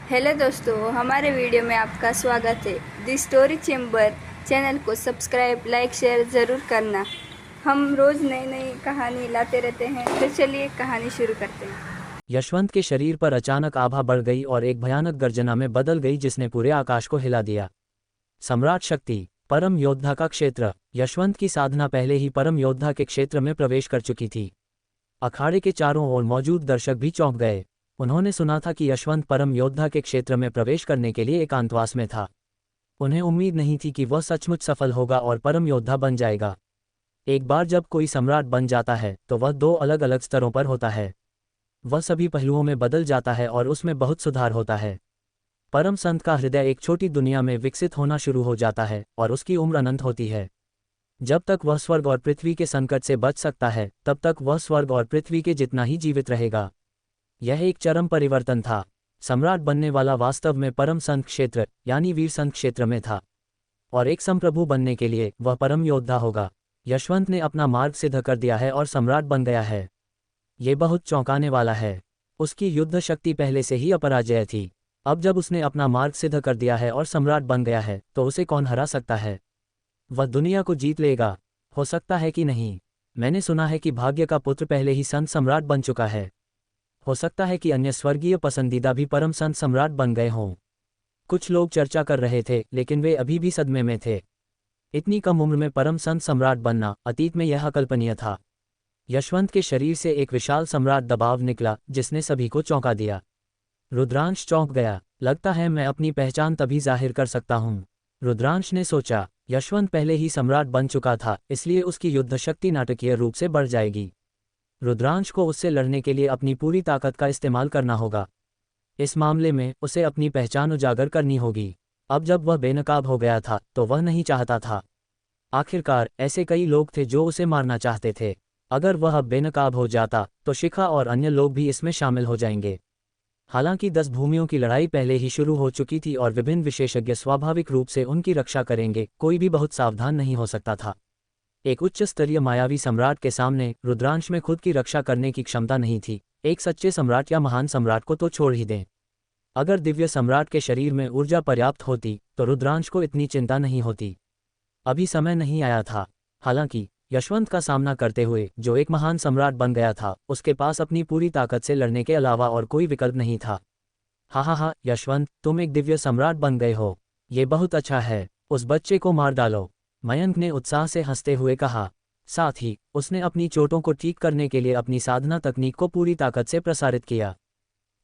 Hello दोस्तों, हमारे video में आपका स्वागत है। दी स्टोरी चैम्बर चैनल को सब्सक्राइब, लाइक, शेयर ज़रूर करना। हम रोज़ नई नई कहानी लाते रहते हैं, तो चलिए कहानी शुरू करते हैं। यशवंत के शरीर पर अचानक आभा बढ़ गई और एक भयानक गर्जना में बदल गई जिसने पूरे आकाश को हिला दिया। सम्राट शक्ति, परम योद्धा का क्षेत्र। यशवंत की साधना पहले ही परम योद्धा के क्षेत्र में प्रवेश कर चुकी थी। अखाड़े के चारों ओर मौजूद दर्शक भी चौंक गए। उन्होंने सुना था कि यशवंत परम योद्धा के क्षेत्र में प्रवेश करने के लिए एकांतवास में था। उन्हें उम्मीद नहीं थी कि वह सचमुच सफल होगा और परम योद्धा बन जाएगा। एक बार जब कोई सम्राट बन जाता है तो वह दो अलग अलग स्तरों पर होता है। वह सभी पहलुओं में बदल जाता है और उसमें बहुत सुधार होता है। परम संत का हृदय एक छोटी दुनिया में विकसित होना शुरू हो जाता है और उसकी उम्र अनंत होती है। जब तक वह स्वर्ग और पृथ्वी के संकट से बच सकता है तब तक वह स्वर्ग और पृथ्वी के जितना ही जीवित रहेगा। यह एक चरम परिवर्तन था। सम्राट बनने वाला वास्तव में परम संत क्षेत्र यानी वीर संत क्षेत्र में था, और एक संप्रभु बनने के लिए वह परम योद्धा होगा। यशवंत ने अपना मार्ग सिद्ध कर दिया है और सम्राट बन गया है। ये बहुत चौंकाने वाला है। उसकी युद्ध शक्ति पहले से ही अपराजेय थी। अब जब उसने अपना मार्ग सिद्ध कर दिया है और सम्राट बन गया है तो उसे कौन हरा सकता है? वह दुनिया को जीत लेगा। हो सकता है कि नहीं। मैंने सुना है कि भाग्य का पुत्र पहले ही संत सम्राट बन चुका है। हो सकता है कि अन्य स्वर्गीय पसंदीदा भी परम संत सम्राट बन गए हों। कुछ लोग चर्चा कर रहे थे, लेकिन वे अभी भी सदमे में थे। इतनी कम उम्र में परम संत सम्राट बनना अतीत में यह अकल्पनीय था। यशवंत के शरीर से एक विशाल सम्राट दबाव निकला जिसने सभी को चौंका दिया। रुद्रांश चौंक गया। लगता है मैं अपनी पहचान तभी जाहिर कर सकता हूँ, रुद्रांश ने सोचा। यशवंत पहले ही सम्राट बन चुका था, इसलिए उसकी युद्ध शक्ति नाटकीय रूप से बढ़ जाएगी। रुद्रांश को उससे लड़ने के लिए अपनी पूरी ताकत का इस्तेमाल करना होगा। इस मामले में उसे अपनी पहचान उजागर करनी होगी। अब जब वह बेनकाब हो गया था तो वह नहीं चाहता था। आखिरकार ऐसे कई लोग थे जो उसे मारना चाहते थे। अगर वह बेनकाब हो जाता तो शिखा और अन्य लोग भी इसमें शामिल हो जाएंगे। हालांकि 10 भूमियों की लड़ाई पहले ही शुरू हो चुकी थी और विभिन्न विशेषज्ञ स्वाभाविक रूप से उनकी रक्षा करेंगे। कोई भी बहुत सावधान नहीं हो सकता था। एक उच्च स्तरीय मायावी सम्राट के सामने रुद्रांश में खुद की रक्षा करने की क्षमता नहीं थी। एक सच्चे सम्राट या महान सम्राट को तो छोड़ ही दें। अगर दिव्य सम्राट के शरीर में ऊर्जा पर्याप्त होती तो रुद्रांश को इतनी चिंता नहीं होती। अभी समय नहीं आया था। हालांकि यशवंत का सामना करते हुए जो एक महान सम्राट बन गया था, उसके पास अपनी पूरी ताकत से लड़ने के अलावा और कोई विकल्प नहीं था। हा, यशवंत, तुम एक दिव्य सम्राट बन गए हो। ये बहुत अच्छा है। उस बच्चे को मार डालो, मयंक ने उत्साह से हंसते हुए कहा। साथ ही उसने अपनी चोटों को ठीक करने के लिए अपनी साधना तकनीक को पूरी ताकत से प्रसारित किया।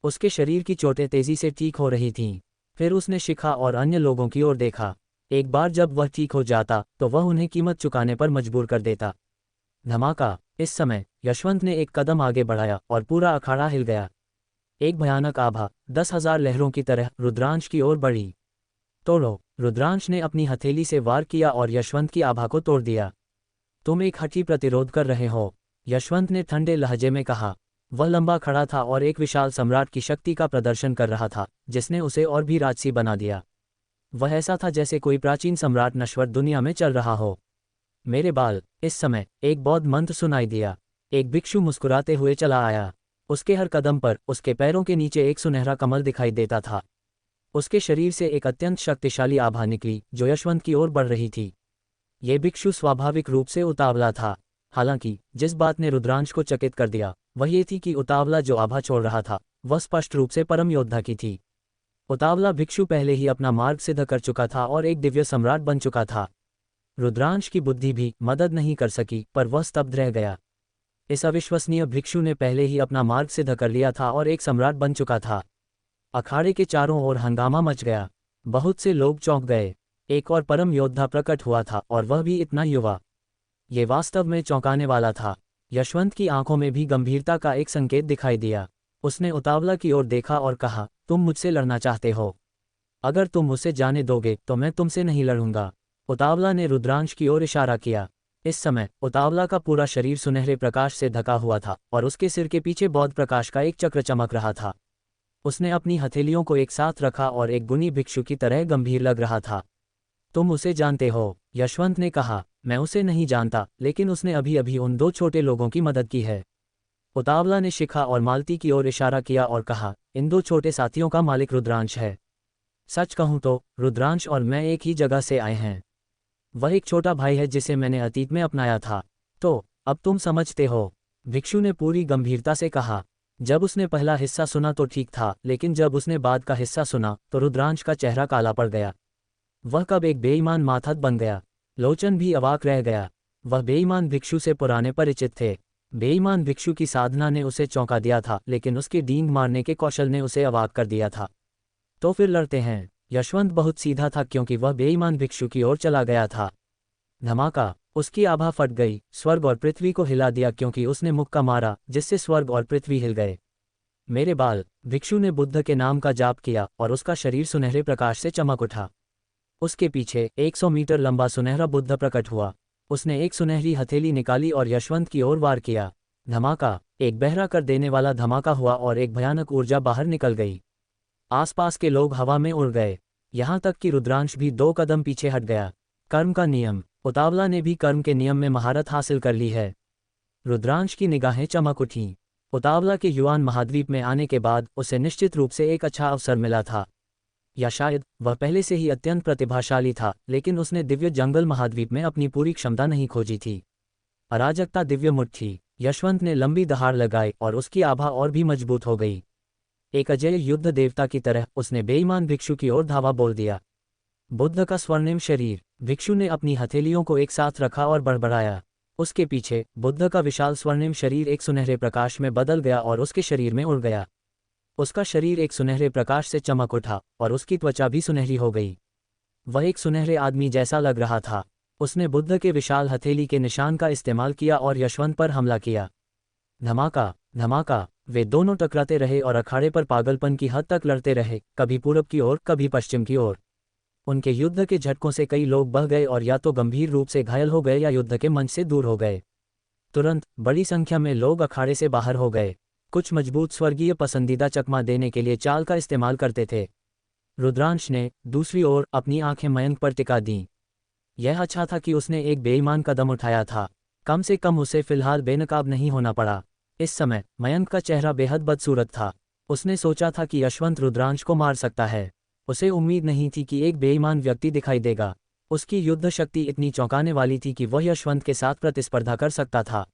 उसके शरीर की चोटें तेजी से ठीक हो रही थीं। फिर उसने शिखा और अन्य लोगों की ओर देखा। एक बार जब वह ठीक हो जाता तो वह उन्हें कीमत चुकाने पर मजबूर कर देता। धमाका। इस समय यशवंत ने एक कदम आगे बढ़ाया और पूरा अखाड़ा हिल गया। एक भयानक आभा 10,000 लहरों की तरह रुद्रांश की ओर बढ़ी। तोड़ो। रुद्रांश ने अपनी हथेली से वार किया और यशवंत की आभा को तोड़ दिया। तुम एक हठी प्रतिरोध कर रहे हो, यशवंत ने ठंडे लहजे में कहा। वह लंबा खड़ा था और एक विशाल सम्राट की शक्ति का प्रदर्शन कर रहा था, जिसने उसे और भी राजसी बना दिया। वह ऐसा था जैसे कोई प्राचीन सम्राट नश्वर दुनिया में चल रहा हो। मेरे बाल। इस समय एक बौद्ध मंत्र सुनाई दिया। एक भिक्षु मुस्कुराते हुए चला आया। उसके हर कदम पर उसके पैरों के नीचे एक सुनहरा कमल दिखाई देता था। उसके शरीर से एक अत्यंत शक्तिशाली आभा निकली जो यशवंत की ओर बढ़ रही थी। ये भिक्षु स्वाभाविक रूप से उतावला था। हालांकि जिस बात ने रुद्रांश को चकित कर दिया वह ये थी कि उतावला जो आभा छोड़ रहा था वह स्पष्ट रूप से परम योद्धा की थी। उतावला भिक्षु पहले ही अपना मार्ग सिद्ध कर चुका था और एक दिव्य सम्राट बन चुका था। रुद्रांश की बुद्धि भी मदद नहीं कर सकी, पर वह स्तब्ध रह गया। इस अविश्वसनीय भिक्षु ने पहले ही अपना मार्ग सिद्ध कर लिया था और एक सम्राट बन चुका था। अखाड़े के चारों ओर हंगामा मच गया। बहुत से लोग चौंक गए। एक और परम योद्धा प्रकट हुआ था और वह भी इतना युवा। ये वास्तव में चौंकाने वाला था। यशवंत की आंखों में भी गंभीरता का एक संकेत दिखाई दिया। उसने उतावला की ओर देखा और कहा, तुम मुझसे लड़ना चाहते हो? अगर तुम मुझसे जाने दोगे तो मैं तुमसे नहीं लड़ूंगा। उतावला ने रुद्रांश की ओर इशारा किया। इस समय उतावला का पूरा शरीर सुनहरे प्रकाश से ढका हुआ था और उसके सिर के पीछे बौद्ध प्रकाश का एक चक्र चमक रहा था। उसने अपनी हथेलियों को एक साथ रखा और एक गुणी भिक्षु की तरह गंभीर लग रहा था। तुम उसे जानते हो? यशवंत ने कहा। मैं उसे नहीं जानता, लेकिन उसने अभी अभी उन 2 छोटे लोगों की मदद की है। उतावला ने शिखा और मालती की ओर इशारा किया और कहा, इन दो छोटे साथियों का मालिक रुद्रांश है। सच कहूं तो रुद्रांश और मैं एक ही जगह से आए हैं। वह एक छोटा भाई है जिसे मैंने अतीत में अपनाया था। तो अब तुम समझते हो, भिक्षु ने पूरी गंभीरता से कहा। जब उसने पहला हिस्सा सुना तो ठीक था, लेकिन जब उसने बाद का हिस्सा सुना तो रुद्रांश का चेहरा काला पड़ गया। वह कब एक बेईमान माथत बन गया। लोचन भी अवाक रह गया। वह बेईमान भिक्षु से पुराने परिचित थे। बेईमान भिक्षु की साधना ने उसे चौंका दिया था, लेकिन उसके डींग मारने के कौशल ने उसे अवाक कर दिया था। तो फिर लड़ते हैं। यशवंत बहुत सीधा था क्योंकि वह बेईमान भिक्षु की ओर चला गया था। धमाका, उसकी आभा फट गई। स्वर्ग और पृथ्वी को हिला दिया क्योंकि उसने मुक्का मारा जिससे स्वर्ग और पृथ्वी हिल गए। मेरे बाल। भिक्षु ने बुद्ध के नाम का जाप किया और उसका शरीर सुनहरे प्रकाश से चमक उठा। उसके पीछे 100 मीटर लंबा सुनहरा बुद्ध प्रकट हुआ। उसने एक सुनहरी हथेली निकाली और यशवंत की ओर वार किया। धमाका, एक बहरा कर देने वाला धमाका हुआ और एक भयानक ऊर्जा बाहर निकल गई। आसपास के लोग हवा में उड़ गए, यहाँ तक कि रुद्रांश भी 2 कदम पीछे हट गया। कर्म का नियम। उतावला ने भी कर्म के नियम में महारत हासिल कर ली है। रुद्रांश की निगाहें चमक उठीं। उतावला के युवान महाद्वीप में आने के बाद उसे निश्चित रूप से एक अच्छा अवसर मिला था, या शायद वह पहले से ही अत्यंत प्रतिभाशाली था, लेकिन उसने दिव्य जंगल महाद्वीप में अपनी पूरी क्षमता नहीं खोजी थी। अराजकता दिव्य मुठ थी। यशवंत ने लंबी दहाड़ लगाई और उसकी आभा और भी मजबूत हो गई। एक अजय युद्ध देवता की तरह उसने बेईमान भिक्षु की ओर धावा बोल दिया। बुद्ध का स्वर्णिम शरीर। भिक्षु ने अपनी हथेलियों को एक साथ रखा और बड़बड़ाया। उसके पीछे बुद्ध का विशाल स्वर्णिम शरीर एक सुनहरे प्रकाश में बदल गया और उसके शरीर में उड़ गया। उसका शरीर एक सुनहरे प्रकाश से चमक उठा और उसकी त्वचा भी सुनहरी हो गई। वह एक सुनहरे आदमी जैसा लग रहा था। उसने बुद्ध के विशाल हथेली के निशान का इस्तेमाल किया और यशवंत पर हमला किया। धमाका, धमाका, वे दोनों टकराते रहे और अखाड़े पर पागलपन की हद तक लड़ते रहे, कभी पूरब की ओर कभी पश्चिम की ओर। उनके युद्ध के झटकों से कई लोग बह गए और या तो गंभीर रूप से घायल हो गए या युद्ध के मंच से दूर हो गए। तुरंत बड़ी संख्या में लोग अखाड़े से बाहर हो गए। कुछ मजबूत स्वर्गीय पसंदीदा चकमा देने के लिए चाल का इस्तेमाल करते थे। रुद्रांश ने दूसरी ओर अपनी आंखें मयंक पर टिका दीं। यह अच्छा था कि उसने एक बेईमान कदम उठाया था। कम से कम उसे फिलहाल बेनकाब नहीं होना पड़ा। इस समय मयंक का चेहरा बेहद बदसूरत था। उसने सोचा था कि यशवंत रुद्रांश को मार सकता है। उसे उम्मीद नहीं थी कि एक बेईमान व्यक्ति दिखाई देगा। उसकी युद्ध शक्ति इतनी चौंकाने वाली थी कि वह यशवंत के साथ प्रतिस्पर्धा कर सकता था।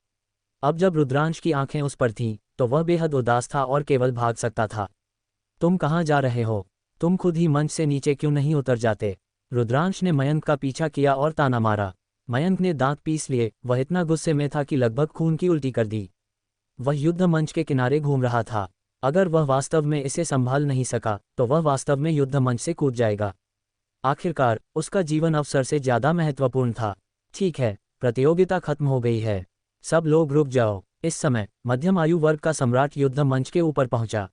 अब जब रुद्रांश की आंखें उस पर थीं, तो वह बेहद उदास था और केवल भाग सकता था। तुम कहाँ जा रहे हो? तुम खुद ही मंच से नीचे क्यों नहीं उतर जाते? रुद्रांश ने मयंक का पीछा किया और ताना मारा। मयंक ने दांत पीस लिए। वह इतना गुस्से में था कि लगभग खून की उल्टी कर दी। वह युद्ध मंच के किनारे घूम रहा था। अगर वह वास्तव में इसे संभाल नहीं सका तो वह वास्तव में युद्ध मंच से कूद जाएगा। आखिरकार उसका जीवन अवसर से ज्यादा महत्वपूर्ण था। ठीक है, प्रतियोगिता खत्म हो गई है। सब लोग रुक जाओ। इस समय मध्यम आयु वर्ग का सम्राट युद्ध मंच के ऊपर पहुंचा।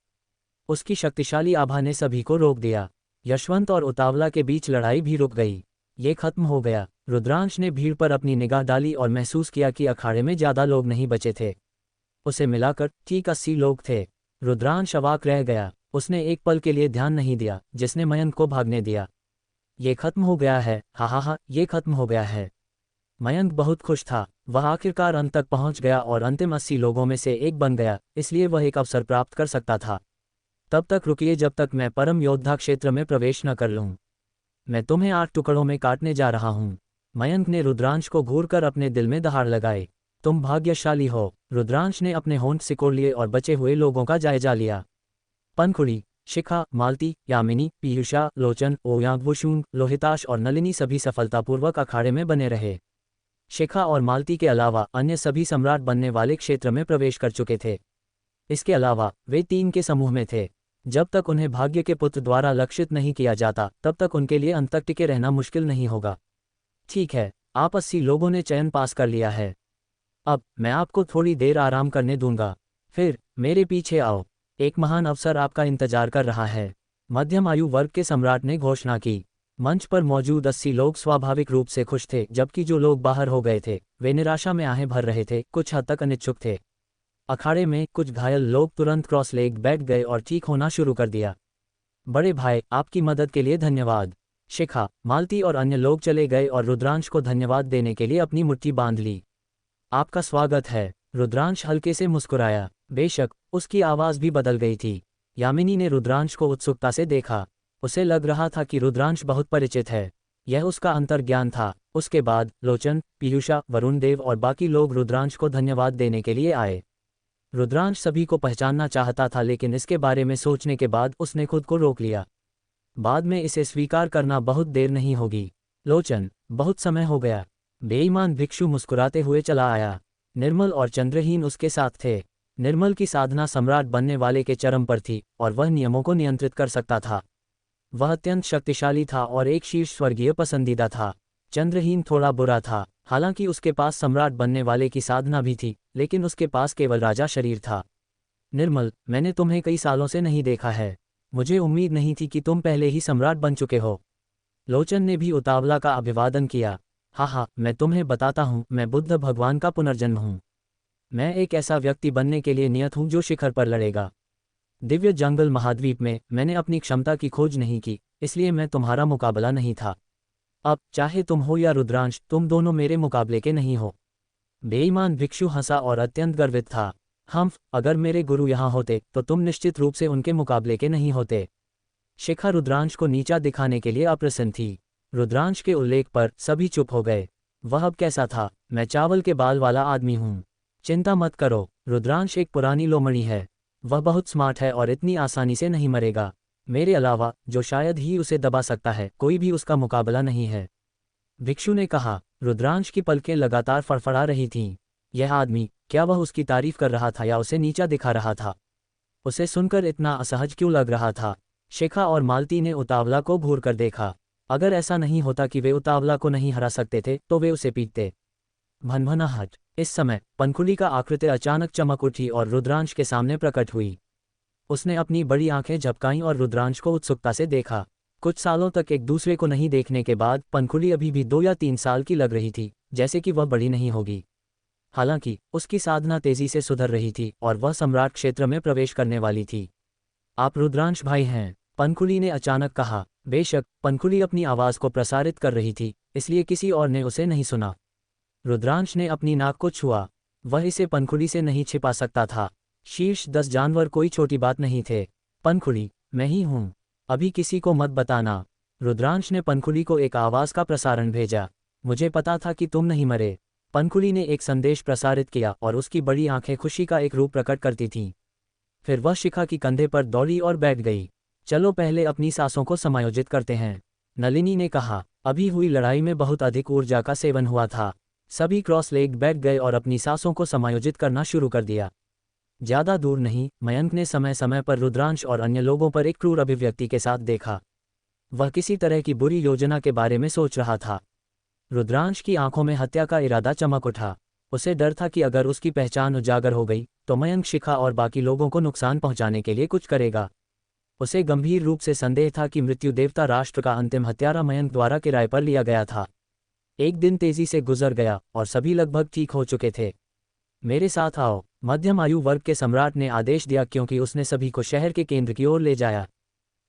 उसकी शक्तिशाली आभा ने सभी को रोक दिया। यशवंत और उतावला के बीच लड़ाई भी रुक गई। ये खत्म हो गया। रुद्रांश ने भीड़ पर अपनी निगाह डाली और महसूस किया कि अखाड़े में ज्यादा लोग नहीं बचे थे। उसे मिलाकर ठीक 80 लोग थे। रुद्रांश अवाक रह गया। उसने एक पल के लिए ध्यान नहीं दिया जिसने मयंक को भागने दिया। ये खत्म हो गया है, हा, ये खत्म हो गया है। मयंक बहुत खुश था। वह आखिरकार अंत तक पहुंच गया और अंतिम 80 लोगों में से एक बन गया, इसलिए वह एक अवसर प्राप्त कर सकता था। तब तक रुकिए जब तक मैं परम योद्धा क्षेत्र में प्रवेश न कर लूं। मैं तुम्हें 8 टुकड़ों में काटने जा रहा हूं। मयंक ने रुद्रांश को घूरकर अपने दिल में दहाड़ लगाई। तुम भाग्यशाली हो। रुद्रांश ने अपने होंठ सिकोड़ लिए और बचे हुए लोगों का जायजा लिया। पनखुड़ी, शिखा, मालती, यामिनी, पीयूषा, लोचन, ओयांगवुशुंग, लोहिताश और नलिनी सभी सफलतापूर्वक अखाड़े में बने रहे। शिखा और मालती के अलावा अन्य सभी सम्राट बनने वाले क्षेत्र में प्रवेश कर चुके थे। इसके अलावा वे 3 के समूह में थे। जब तक उन्हें भाग्य के पुत्र द्वारा लक्षित नहीं किया जाता तब तक उनके लिए अंत तक टिके रहना मुश्किल नहीं होगा। ठीक है, आप 80 लोगों ने चयन पास कर लिया है। अब मैं आपको थोड़ी देर आराम करने दूंगा, फिर मेरे पीछे आओ। एक महान अवसर आपका इंतजार कर रहा है। मध्यम आयु वर्ग के सम्राट ने घोषणा की। मंच पर मौजूद 80 लोग स्वाभाविक रूप से खुश थे, जबकि जो लोग बाहर हो गए थे वे निराशा में आहें भर रहे थे, कुछ हद तक अनिच्छुक थे। अखाड़े में कुछ घायल लोग तुरंत क्रॉस लेग बैठ गए और ठीक होना शुरू कर दिया। बड़े भाई, आपकी मदद के लिए धन्यवाद। शिखा, मालती और अन्य लोग चले गए और रुद्रांश को धन्यवाद देने के लिए अपनी मुट्ठी बांध ली। आपका स्वागत है। रुद्रांश हल्के से मुस्कुराया। बेशक उसकी आवाज भी बदल गई थी। यामिनी ने रुद्रांश को उत्सुकता से देखा। उसे लग रहा था कि रुद्रांश बहुत परिचित है। यह उसका अंतर्ज्ञान था। उसके बाद लोचन, पीयूषा, वरुण देव और बाकी लोग रुद्रांश को धन्यवाद देने के लिए आए। रुद्रांश सभी को पहचानना चाहता था, लेकिन इसके बारे में सोचने के बाद उसने खुद को रोक लिया। बाद में इसे स्वीकार करना बहुत देर नहीं होगी। लोचन, बहुत समय हो गया। बेईमान भिक्षु मुस्कुराते हुए चला आया। निर्मल और चंद्रहीन उसके साथ थे। निर्मल की साधना सम्राट बनने वाले के चरम पर थी और वह नियमों को नियंत्रित कर सकता था। वह अत्यंत शक्तिशाली था और एक शीर्ष स्वर्गीय पसंदीदा था। चंद्रहीन थोड़ा बुरा था। हालांकि उसके पास सम्राट बनने वाले की साधना भी थी, लेकिन उसके पास केवल राजा शरीर था। निर्मल, मैंने तुम्हें कई सालों से नहीं देखा है। मुझे उम्मीद नहीं थी कि तुम पहले ही सम्राट बन चुके हो। लोचन ने भी उतावला का अभिवादन किया। हाँ, मैं तुम्हें बताता हूँ, मैं बुद्ध भगवान का पुनर्जन्म हूँ। मैं एक ऐसा व्यक्ति बनने के लिए नियत हूँ जो शिखर पर लड़ेगा। दिव्य जंगल महाद्वीप में मैंने अपनी क्षमता की खोज नहीं की, इसलिए मैं तुम्हारा मुकाबला नहीं था। अब चाहे तुम हो या रुद्रांश, तुम दोनों मेरे मुकाबले के नहीं हो। बेईमान भिक्षु हंसा और अत्यंत गर्वित था। अगर मेरे गुरु यहाँ होते तो तुम निश्चित रूप से उनके मुकाबले के नहीं होते। शिखा रुद्रांश को नीचा दिखाने के लिए अप्रसन्न थी। रुद्रांश के उल्लेख पर सभी चुप हो गए। वह अब कैसा था? मैं चावल के बाल वाला आदमी हूँ। चिंता मत करो, रुद्रांश एक पुरानी लोमड़ी है। वह बहुत स्मार्ट है और इतनी आसानी से नहीं मरेगा। मेरे अलावा, जो शायद ही उसे दबा सकता है, कोई भी उसका मुकाबला नहीं है। भिक्षु ने कहा। रुद्रांश की पलकें लगातार फड़फड़ा रही थीं। यह आदमी, क्या वह उसकी तारीफ कर रहा था या उसे नीचा दिखा रहा था? उसे सुनकर इतना असहज क्यों लग रहा था? शिखा और मालती ने उतावला को घूर कर देखा। अगर ऐसा नहीं होता कि वे उतावला को नहीं हरा सकते थे तो वे उसे पीटते। भनभनाहट। इस समय पंखुली का आकृति अचानक चमक उठी और रुद्रांश के सामने प्रकट हुई। उसने अपनी बड़ी आंखें झपकाईं और रुद्रांश को उत्सुकता से देखा। कुछ सालों तक एक दूसरे को नहीं देखने के बाद पंखुली अभी भी 2 या 3 साल की लग रही थी, जैसे कि वह बड़ी नहीं होगी। हालांकि उसकी साधना तेजी से सुधर रही थी और वह सम्राट क्षेत्र में प्रवेश करने वाली थी। आप रुद्रांश भाई हैं? पंखुली ने अचानक कहा। बेशक, पंखुली अपनी आवाज़ को प्रसारित कर रही थी, इसलिए किसी और ने उसे नहीं सुना। रुद्रांश ने अपनी नाक को छुआ। वह इसे पंखुली से नहीं छिपा सकता था। शीर्ष 10 जानवर कोई छोटी बात नहीं थे। पंखुली, मैं ही हूँ। अभी किसी को मत बताना। रुद्रांश ने पंखुली को एक आवाज़ का प्रसारण भेजा। मुझे पता था कि तुम नहीं मरे। पंखुली ने एक संदेश प्रसारित किया और उसकी बड़ी आंखें खुशी का एक रूप प्रकट करती थीं। फिर वह शिखा की कंधे पर दौड़ी और बैठ गई। चलो पहले अपनी सांसों को समायोजित करते हैं, नलिनी ने कहा। अभी हुई लड़ाई में बहुत अधिक ऊर्जा का सेवन हुआ था। सभी क्रॉस लेग बैठ गए और अपनी सांसों को समायोजित करना शुरू कर दिया। ज्यादा दूर नहीं, मयंक ने समय समय पर रुद्रांश और अन्य लोगों पर एक क्रूर अभिव्यक्ति के साथ देखा। वह किसी तरह की बुरी योजना के बारे में सोच रहा था। रुद्रांश की आंखों में हत्या का इरादा चमक उठा। उसे डर था कि अगर उसकी पहचान उजागर हो गई तो मयंक शिखा और बाकी लोगों को नुकसान पहुंचाने के लिए कुछ करेगा। उसे गंभीर रूप से संदेह था कि मृत्यु देवता राष्ट्र का अंतिम हत्यारा मयंक द्वारा किराए पर लिया गया था। एक दिन तेजी से गुजर गया और सभी लगभग ठीक हो चुके थे। मेरे साथ आओ, मध्यम आयु वर्ग के सम्राट ने आदेश दिया, क्योंकि उसने सभी को शहर के केंद्र की ओर ले जाया।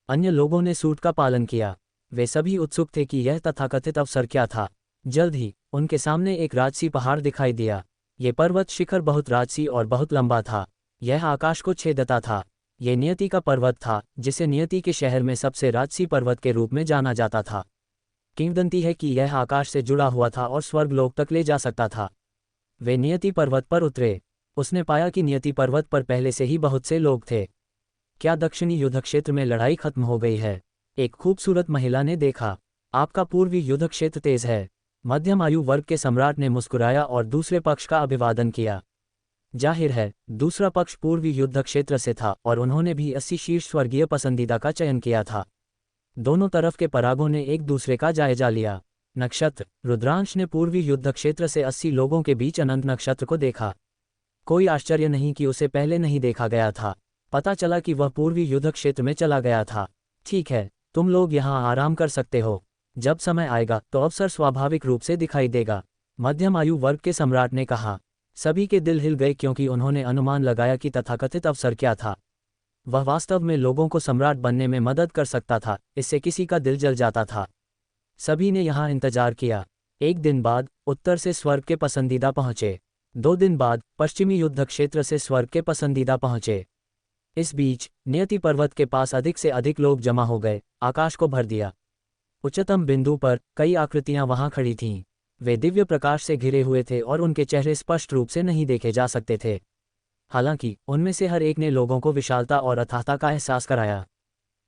अन्य लोगों ने सूट का पालन किया। वे सभी उत्सुक थे कि यह तथाकथित अवसर क्या था। जल्द ही उनके सामने एक राजसी पहाड़ दिखाई दिया। ये पर्वत शिखर बहुत राजसी और बहुत लंबा था। यह आकाश को छेदता था। यह नियति का पर्वत था, जिसे नियति के शहर में सबसे राजसी पर्वत के रूप में जाना जाता था। किंवदंती है कि यह आकाश से जुड़ा हुआ था और स्वर्गलोक तक ले जा सकता था। वे नियति पर्वत पर उतरे। उसने पाया कि नियति पर्वत पर पहले से ही बहुत से लोग थे। क्या दक्षिणी युद्ध क्षेत्र में लड़ाई खत्म हो गई है? एक खूबसूरत महिला ने देखा। आपका पूर्वी युद्ध क्षेत्र तेज है। मध्यम आयु वर्ग के सम्राट ने मुस्कुराया और दूसरे पक्ष का अभिवादन किया। जाहिर है, दूसरा पक्ष पूर्वी युद्ध क्षेत्र से था और उन्होंने भी 80 शीर्ष स्वर्गीय पसंदीदा का चयन किया था। दोनों तरफ के परागों ने एक दूसरे का जायजा लिया। नक्षत्र। रुद्रांश ने पूर्वी युद्ध क्षेत्र से 80 लोगों के बीच अनंत नक्षत्र को देखा। कोई आश्चर्य नहीं कि उसे पहले नहीं देखा गया था। पता चला कि वह पूर्वी युद्ध क्षेत्र में चला गया था। ठीक है, तुम लोग यहाँ आराम कर सकते हो। जब समय आएगा तो अवसर स्वाभाविक रूप से दिखाई देगा, मध्यम आयु वर्ग के सम्राट ने कहा। सभी के दिल हिल गए, क्योंकि उन्होंने अनुमान लगाया कि तथाकथित अवसर क्या था। वह वास्तव में लोगों को सम्राट बनने में मदद कर सकता था। इससे किसी का दिल जल जाता था। सभी ने यहाँ इंतजार किया। 1 दिन बाद उत्तर से स्वर्ग के पसंदीदा पहुंचे। 2 दिन बाद पश्चिमी युद्ध क्षेत्र से स्वर्ग के पसंदीदा पहुंचे। इस बीच नियति पर्वत के पास अधिक से अधिक लोग जमा हो गए, आकाश को भर दिया। उच्चतम बिंदु पर कई आकृतियां वहां खड़ी थीं। वे दिव्य प्रकाश से घिरे हुए थे और उनके चेहरे स्पष्ट रूप से नहीं देखे जा सकते थे। हालांकि उनमें से हर एक ने लोगों को विशालता और अथाहता का एहसास कराया।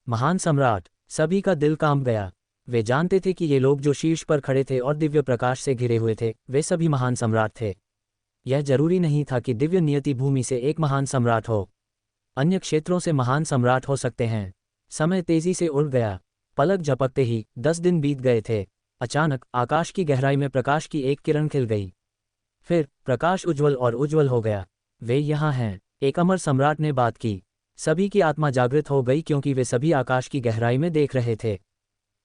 महान सम्राट, सभी का दिल कांप गया। वे जानते थे कि ये लोग जो शीर्ष पर खड़े थे और दिव्य प्रकाश से घिरे हुए थे, वे सभी महान सम्राट थे। यह जरूरी नहीं था कि दिव्य नियति भूमि से एक महान सम्राट हो, अन्य क्षेत्रों से महान सम्राट हो सकते हैं। समय तेजी से उड़ गया। पलक झपकते ही 10 दिन बीत गए थे। अचानक आकाश की गहराई में प्रकाश की एक किरण खिल गई। फिर प्रकाश उज्ज्वल और उज्ज्वल हो गया। वे यहाँ हैं, एक अमर सम्राट ने बात की। सभी की आत्मा जागृत हो गई क्योंकि वे सभी आकाश की गहराई में देख रहे थे।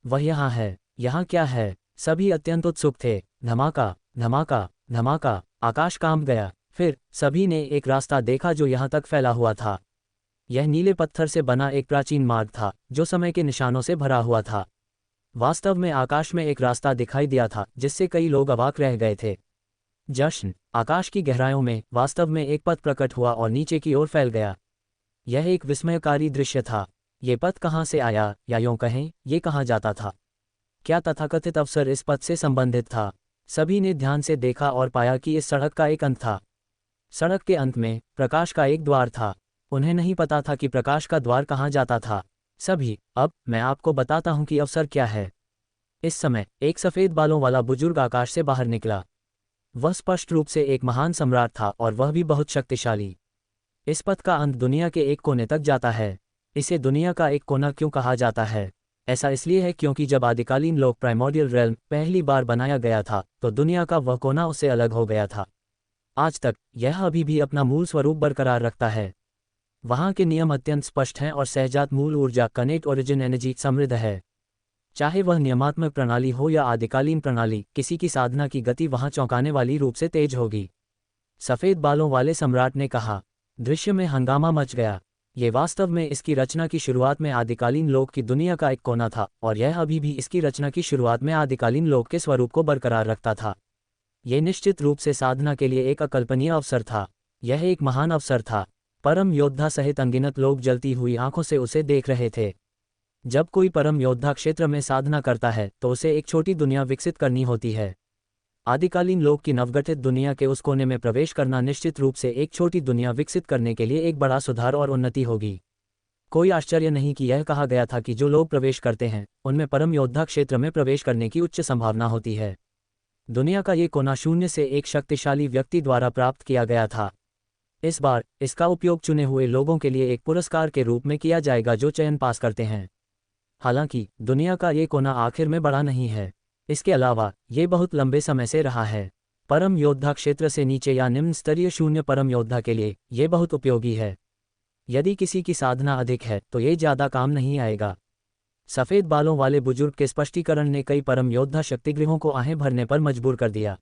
वह यहाँ है, यहाँ क्या है? सभी अत्यंत उत्सुक थे। धमाका, धमाका, धमाका, आकाश कांप गया। फिर सभी ने एक रास्ता देखा जो यहाँ तक फैला हुआ था। यह नीले पत्थर से बना एक प्राचीन मार्ग था जो समय के निशानों से भरा हुआ था। वास्तव में आकाश में एक रास्ता दिखाई दिया था जिससे कई लोग अवाक रह गए थे। जश्न, आकाश की गहराइयों में वास्तव में एक पथ प्रकट हुआ और नीचे की ओर फैल गया। यह एक विस्मयकारी दृश्य था। ये पथ कहाँ से आया, या यूं कहें, ये कहाँ जाता था? क्या तथाकथित अवसर इस पथ से संबंधित था? सभी ने ध्यान से देखा और पाया कि इस सड़क का एक अंत था। सड़क के अंत में प्रकाश का एक द्वार था। उन्हें नहीं पता था कि प्रकाश का द्वार कहाँ जाता था। सभी, अब मैं आपको बताता हूँ कि अवसर क्या है। इस समय एक सफ़ेद बालों वाला बुजुर्ग आकाश से बाहर निकला। वह स्पष्ट रूप से एक महान सम्राट था और वह भी बहुत शक्तिशाली। इस पथ का अंत दुनिया के एक कोने तक जाता है। इसे दुनिया का एक कोना क्यों कहा जाता है? ऐसा इसलिए है क्योंकि जब आदिकालीन लोक प्राइमोर्डियल रेल्म पहली बार बनाया गया था तो दुनिया का वह कोना उससे अलग हो गया था। आज तक यह अभी भी अपना मूल स्वरूप बरकरार रखता है। वहाँ के नियम अत्यंत स्पष्ट हैं और सहजात मूल ऊर्जा कनेक्ट ओरिजिन एनर्जी समृद्ध है। चाहे वह नियमात्मक प्रणाली हो या आदिकालीन प्रणाली, किसी की साधना की गति वहाँ चौंकाने वाली रूप से तेज होगी। सफ़ेद बालों वाले सम्राट ने कहा। दृश्य में हंगामा मच गया। ये वास्तव में इसकी रचना की शुरुआत में आदिकालीन लोक की दुनिया का एक कोना था और यह अभी भी इसकी रचना की शुरुआत में आदिकालीन लोक के स्वरूप को बरकरार रखता था। ये निश्चित रूप से साधना के लिए एक अकल्पनीय अवसर था। यह एक महान अवसर था। परम योद्धा सहित अनगिनत लोग जलती हुई आंखों से उसे देख रहे थे। जब कोई परम योद्धा क्षेत्र में साधना करता है तो उसे एक छोटी दुनिया विकसित करनी होती है। आदिकालीन लोक की नवगठित दुनिया के उस कोने में प्रवेश करना निश्चित रूप से एक छोटी दुनिया विकसित करने के लिए एक बड़ा सुधार और उन्नति होगी। कोई आश्चर्य नहीं कि यह कहा गया था कि जो लोग प्रवेश करते हैं उनमें परम योद्धा क्षेत्र में प्रवेश करने की उच्च संभावना होती है। दुनिया का ये कोना शून्य से एक शक्तिशाली व्यक्ति द्वारा प्राप्त किया गया था। इस बार इसका उपयोग चुने हुए लोगों के लिए एक पुरस्कार के रूप में किया जाएगा जो चयन पास करते हैं। हालांकि दुनिया का ये कोना आखिर में बड़ा नहीं है। इसके अलावा ये बहुत लंबे समय से रहा है। परम योद्धा क्षेत्र से नीचे या निम्न स्तरीय शून्य परम योद्धा के लिए ये बहुत उपयोगी है। यदि किसी की साधना अधिक है तो ये ज़्यादा काम नहीं आएगा। सफ़ेद बालों वाले बुजुर्ग के स्पष्टीकरण ने कई परम योद्धा शक्तिगृहों को आहें भरने पर मजबूर कर दिया।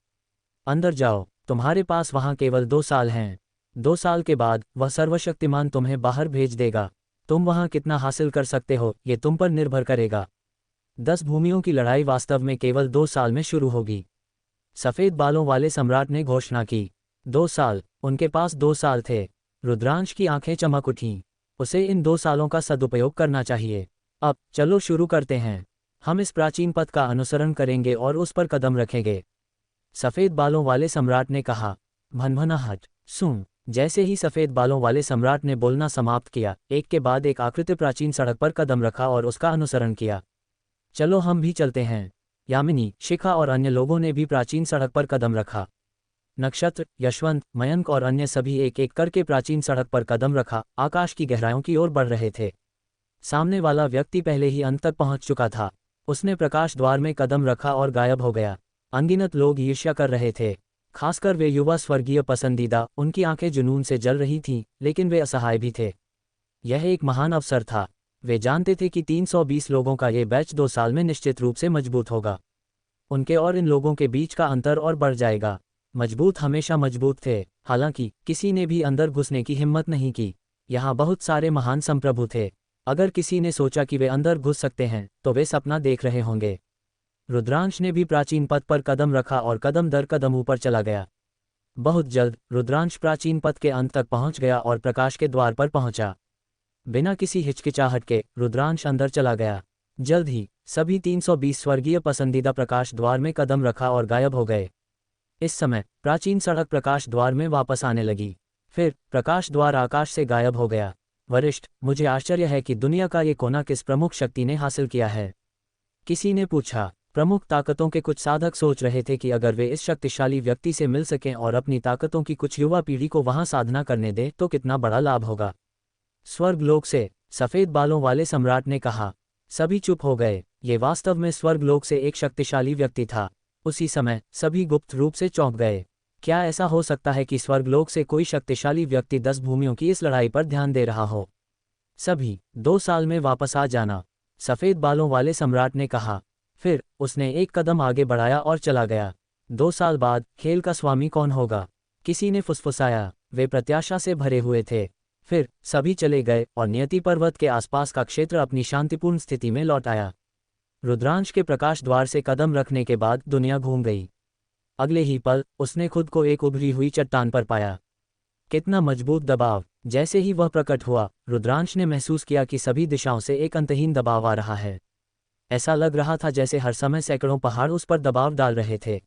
अंदर जाओ, तुम्हारे पास वहाँ केवल 2 साल हैं। 2 साल के बाद वह सर्वशक्तिमान तुम्हें बाहर भेज देगा। तुम वहाँ कितना हासिल कर सकते हो ये तुम पर निर्भर करेगा। 10 भूमियों की लड़ाई वास्तव में केवल 2 साल में शुरू होगी। सफ़ेद बालों वाले सम्राट ने घोषणा की। 2 साल, उनके पास 2 साल थे। रुद्रांश की आंखें चमक उठीं। उसे इन 2 सालों का सदुपयोग करना चाहिए। अब चलो शुरू करते हैं। हम इस प्राचीन पथ का अनुसरण करेंगे और उस पर कदम रखेंगे। सफ़ेद बालों वाले सम्राट ने कहा। भनभनाहट, सुन। जैसे ही सफ़ेद बालों वाले सम्राट ने बोलना समाप्त किया, एक के बाद एक आकृति प्राचीन सड़क पर कदम रखा और उसका अनुसरण किया। चलो हम भी चलते हैं। यामिनी, शिखा और अन्य लोगों ने भी प्राचीन सड़क पर कदम रखा। नक्षत्र, यशवंत, मयंक और अन्य सभी एक एक करके प्राचीन सड़क पर कदम रखा, आकाश की गहराइयों की ओर बढ़ रहे थे। सामने वाला व्यक्ति पहले ही अंत तक पहुंच चुका था। उसने प्रकाश द्वार में कदम रखा और गायब हो गया। अनगिनत लोग ईर्ष्या कर रहे थे, खासकर वे युवा स्वर्गीय पसंदीदा। उनकी आंखें जुनून से जल रही थीं, लेकिन वे असहाय भी थे। यह एक महान अवसर था। वे जानते थे कि 320 लोगों का ये बैच 2 साल में निश्चित रूप से मजबूत होगा। उनके और इन लोगों के बीच का अंतर और बढ़ जाएगा। मजबूत हमेशा मजबूत थे। हालांकि किसी ने भी अंदर घुसने की हिम्मत नहीं की। यहाँ बहुत सारे महान संप्रभु थे। अगर किसी ने सोचा कि वे अंदर घुस सकते हैं तो वे सपना देख रहे होंगे। रुद्रांश ने भी प्राचीन पथ पर कदम रखा और कदम दर कदम ऊपर चला गया। बहुत जल्द रुद्रांश प्राचीन पथ के अंत तक पहुंच गया और प्रकाश के द्वार पर पहुंचा। बिना किसी हिचकिचाहट के रुद्रांश अंदर चला गया। जल्द ही सभी 320 स्वर्गीय पसंदीदा प्रकाश द्वार में कदम रखा और गायब हो गए। इस समय प्राचीन सड़क प्रकाश द्वार में वापस आने लगी। फिर प्रकाश द्वार आकाश से गायब हो गया। वरिष्ठ, मुझे आश्चर्य है कि दुनिया का ये कोना किस प्रमुख शक्ति ने हासिल किया है, किसी ने पूछा। प्रमुख ताकतों के कुछ साधक सोच रहे थे कि अगर वे इस शक्तिशाली व्यक्ति से मिल सकें और अपनी ताकतों की कुछ युवा पीढ़ी को वहां साधना करने दें तो कितना बड़ा लाभ होगा। स्वर्गलोक से, सफेद बालों वाले सम्राट ने कहा। सभी चुप हो गए। ये वास्तव में स्वर्गलोक से एक शक्तिशाली व्यक्ति था। उसी समय सभी गुप्त रूप से चौंक गए। क्या ऐसा हो सकता है कि स्वर्गलोक से कोई शक्तिशाली व्यक्ति 10 भूमियों की इस लड़ाई पर ध्यान दे रहा हो? सभी 2 साल में वापस आ जाना, सफेद बालों वाले सम्राट ने कहा। फिर उसने एक कदम आगे बढ़ाया और चला गया। 2 साल बाद खेल का स्वामी कौन होगा? किसी ने फुसफुसाया। वे प्रत्याशा से भरे हुए थे। फिर सभी चले गए और नियति पर्वत के आसपास का क्षेत्र अपनी शांतिपूर्ण स्थिति में लौट आया। रुद्रांश के प्रकाश द्वार से कदम रखने के बाद दुनिया घूम गई। अगले ही पल उसने खुद को एक उभरी हुई चट्टान पर पाया। कितना मजबूत दबाव! जैसे ही वह प्रकट हुआ, रुद्रांश ने महसूस किया कि सभी दिशाओं से एक अंतहीन दबाव आ रहा है। ऐसा लग रहा था जैसे हर समय सैकड़ों पहाड़ उस पर दबाव डाल रहे थे।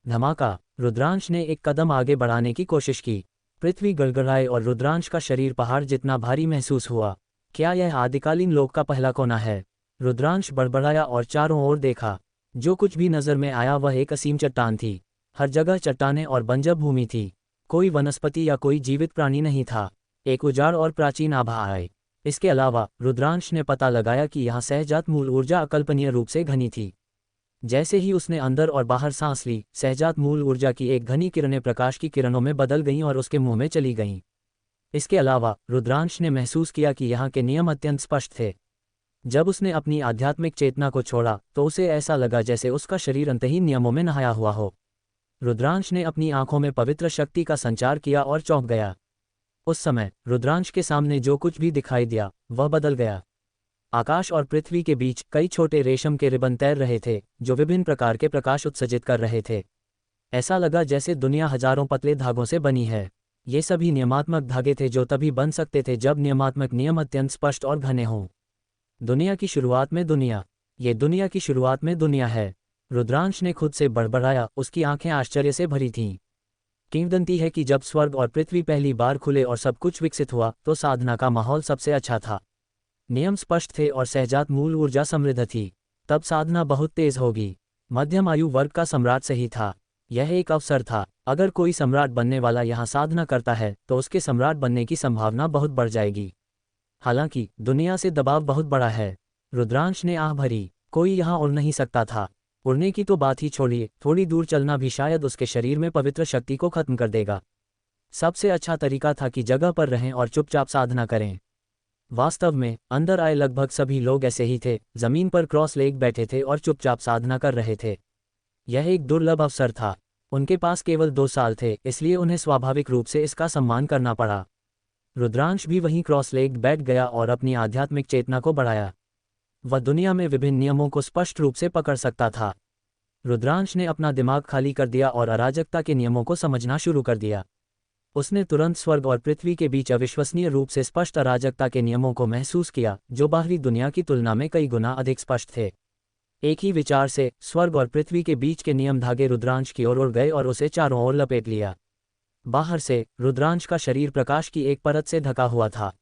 धमाका! रुद्रांश ने एक कदम आगे बढ़ाने की कोशिश की। पृथ्वी गड़गड़ाई और रुद्रांश का शरीर पहाड़ जितना भारी महसूस हुआ। क्या यह आदिकालीन लोक का पहला कोना है? रुद्रांश बड़बड़ाया और चारों ओर देखा। जो कुछ भी नजर में आया वह एक असीम चट्टान थी। हर जगह चट्टानें और बंजर भूमि थी। कोई वनस्पति या कोई जीवित प्राणी नहीं था। एक उजाड़ और प्राचीन आभा आए। इसके अलावा रुद्रांश ने पता लगाया कि यहाँ सहजात मूल ऊर्जा अकल्पनीय रूप से घनी थी। जैसे ही उसने अंदर और बाहर सांस ली, सहजात मूल ऊर्जा की एक घनी किरणें प्रकाश की किरणों में बदल गईं और उसके मुंह में चली गईं। इसके अलावा रुद्रांश ने महसूस किया कि यहाँ के नियम अत्यंत स्पष्ट थे। जब उसने अपनी आध्यात्मिक चेतना को छोड़ा तो उसे ऐसा लगा जैसे उसका शरीर अंतहीन नियमों में नहाया हुआ हो। रुद्रांश ने अपनी आंखों में पवित्र शक्ति का संचार किया और चौंक गया। उस समय रुद्रांश के सामने जो कुछ भी दिखाई दिया वह बदल गया। आकाश और पृथ्वी के बीच कई छोटे रेशम के रिबन तैर रहे थे जो विभिन्न प्रकार के प्रकाश उत्सर्जित कर रहे थे। ऐसा लगा जैसे दुनिया हजारों पतले धागों से बनी है। ये सभी नियमात्मक धागे थे जो तभी बन सकते थे जब नियमात्मक नियम अत्यंत स्पष्ट और घने हों। दुनिया की शुरुआत में दुनिया। ये दुनिया की शुरुआत में दुनिया है। रुद्रांश ने खुद से बड़बड़ाया। उसकी आंखें आश्चर्य से भरी थीं। किंवदंती है कि जब स्वर्ग और पृथ्वी पहली बार खुले और सब कुछ विकसित हुआ तो साधना का माहौल सबसे अच्छा था। नियम स्पष्ट थे और सहजात मूल ऊर्जा समृद्ध थी। तब साधना बहुत तेज होगी। मध्यम आयु वर्ग का सम्राट सही था। यह एक अवसर था। अगर कोई सम्राट बनने वाला यहाँ साधना करता है तो उसके सम्राट बनने की संभावना बहुत बढ़ जाएगी। हालांकि दुनिया से दबाव बहुत बड़ा है। रुद्रांश ने आह भरी। कोई यहाँ उड़ नहीं सकता था। उड़ने की तो बात ही छोड़िए, थोड़ी दूर चलना भी शायद उसके शरीर में पवित्र शक्ति को खत्म कर देगा। सबसे अच्छा तरीका था कि जगह पर रहें और चुपचाप साधना करें। वास्तव में अंदर आए लगभग सभी लोग ऐसे ही थे। जमीन पर क्रॉस लेग बैठे थे और चुपचाप साधना कर रहे थे। यह एक दुर्लभ अवसर था। उनके पास केवल 2 साल थे, इसलिए उन्हें स्वाभाविक रूप से इसका सम्मान करना पड़ा। रुद्रांश भी वहीं क्रॉस लेग बैठ गया और अपनी आध्यात्मिक चेतना को बढ़ाया। वह दुनिया में विभिन्न नियमों को स्पष्ट रूप से पकड़ सकता था। रुद्रांश ने अपना दिमाग खाली कर दिया और अराजकता के नियमों को समझना शुरू कर दिया। उसने तुरंत स्वर्ग और पृथ्वी के बीच अविश्वसनीय रूप से स्पष्ट अराजकता के नियमों को महसूस किया जो बाहरी दुनिया की तुलना में कई गुना अधिक स्पष्ट थे। एक ही विचार से स्वर्ग और पृथ्वी के बीच के नियम धागे रुद्रांश की ओर उड़ गए और उसे चारों ओर लपेट लिया। बाहर से रुद्रांश का शरीर प्रकाश की एक परत से ढका हुआ था।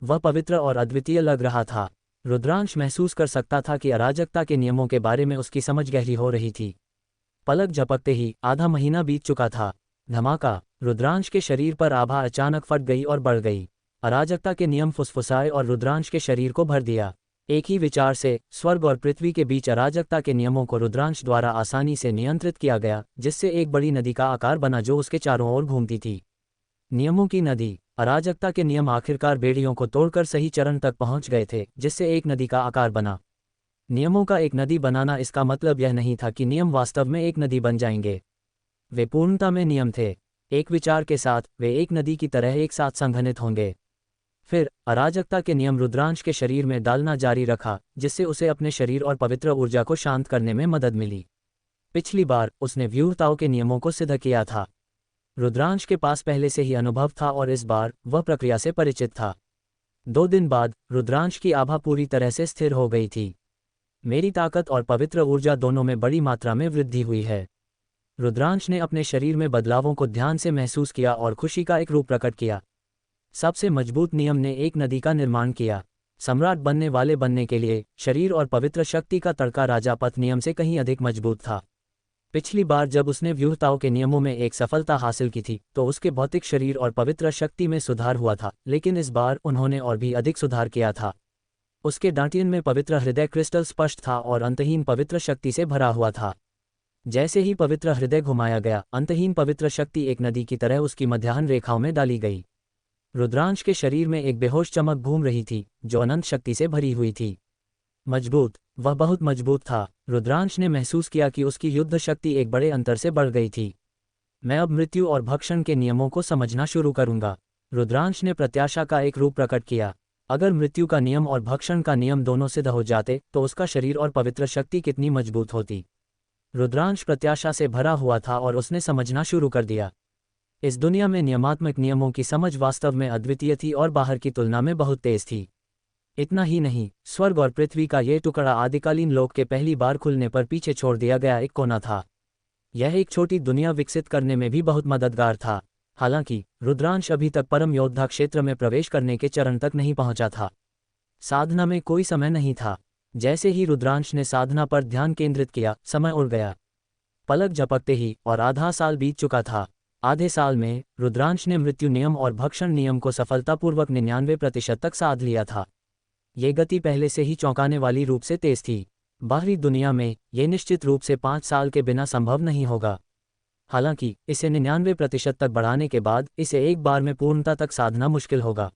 वह पवित्र और अद्वितीय लग रहा था। रुद्रांश महसूस कर सकता था कि अराजकता के नियमों के बारे में उसकी समझ गहरी हो रही थी। पलक झपकते ही आधा महीना बीत चुका था। धमाका! रुद्रांश के शरीर पर आभा अचानक फट गई और बढ़ गई। अराजकता के नियम फुसफुसाए और रुद्रांश के शरीर को भर दिया। एक ही विचार से स्वर्ग और पृथ्वी के बीच अराजकता के नियमों को रुद्रांश द्वारा आसानी से नियंत्रित किया गया, जिससे एक बड़ी नदी का आकार बना जो उसके चारों ओर घूमती थी। नियमों की नदी। अराजकता के नियम आखिरकार बेड़ियों को तोड़कर सही चरण तक पहुंच गए थे, जिससे एक नदी का आकार बना। नियमों का एक नदी बनाना, इसका मतलब यह नहीं था कि नियम वास्तव में एक नदी बन जाएंगे। वे पूर्णता में नियम थे। एक विचार के साथ वे एक नदी की तरह एक साथ संघनित होंगे। फिर अराजकता के नियम रुद्रांश के शरीर में डालना जारी रखा, जिससे उसे अपने शरीर और पवित्र ऊर्जा को शांत करने में मदद मिली। पिछली बार उसने व्यूहताओं के नियमों को सिद्ध किया था। रुद्रांश के पास पहले से ही अनुभव था और इस बार वह प्रक्रिया से परिचित था। 2 दिन बाद रुद्रांश की आभा पूरी तरह से स्थिर हो गई थी। मेरी ताकत और पवित्र ऊर्जा दोनों में बड़ी मात्रा में वृद्धि हुई है। रुद्रांश ने अपने शरीर में बदलावों को ध्यान से महसूस किया और खुशी का एक रूप प्रकट किया। सबसे मजबूत नियम ने एक नदी का निर्माण किया। सम्राट बनने के लिए शरीर और पवित्र शक्ति का तड़का राजा पथ नियम से कहीं अधिक मजबूत था। पिछली बार जब उसने व्यूहताओं के नियमों में एक सफलता हासिल की थी तो उसके भौतिक शरीर और पवित्र शक्ति में सुधार हुआ था, लेकिन इस बार उन्होंने और भी अधिक सुधार किया था। उसके डांटियन में पवित्र हृदय क्रिस्टल स्पष्ट था और अंतहीन पवित्र शक्ति से भरा हुआ था। जैसे ही पवित्र हृदय घुमाया गया, अंतहीन पवित्र शक्ति एक नदी की तरह उसकी मध्याह्न रेखाओं में डाली गई। रुद्रांश के शरीर में एक बेहोश चमक घूम रही थी जो अनंत शक्ति से भरी हुई थी। मजबूत, वह बहुत मजबूत था। रुद्रांश ने महसूस किया कि उसकी युद्ध शक्ति एक बड़े अंतर से बढ़ गई थी। मैं अब मृत्यु और भक्षण के नियमों को समझना शुरू करूंगा। रुद्रांश ने प्रत्याशा का एक रूप प्रकट किया। अगर मृत्यु का नियम और भक्षण का नियम दोनों सिद्ध हो जाते तो उसका शरीर और पवित्र शक्ति कितनी मजबूत होती। रुद्रांश प्रत्याशा से भरा हुआ था और उसने समझना शुरू कर दिया। इस दुनिया में नियमात्मक नियमों की समझ वास्तव में अद्वितीय थी और बाहर की तुलना में बहुत तेज थी। इतना ही नहीं, स्वर्ग और पृथ्वी का ये टुकड़ा आदिकालीन लोक के पहली बार खुलने पर पीछे छोड़ दिया गया एक कोना था। यह एक छोटी दुनिया विकसित करने में भी बहुत मददगार था। हालांकि रुद्रांश अभी तक परम योद्धा क्षेत्र में प्रवेश करने के चरण तक नहीं पहुंचा था। साधना में कोई समय नहीं था। जैसे ही रुद्रांश ने साधना पर ध्यान केंद्रित किया, समय उड़ गया। पलक झपकते ही और आधा साल बीत चुका था। आधे साल में रुद्रांश ने मृत्यु नियम और भक्षण नियम को सफलतापूर्वक 99% तक साध लिया था। ये गति पहले से ही चौंकाने वाली रूप से तेज थी। बाहरी दुनिया में ये निश्चित रूप से 5 साल के बिना संभव नहीं होगा। हालांकि इसे 99% तक बढ़ाने के बाद इसे एक बार में पूर्णता तक साधना मुश्किल होगा।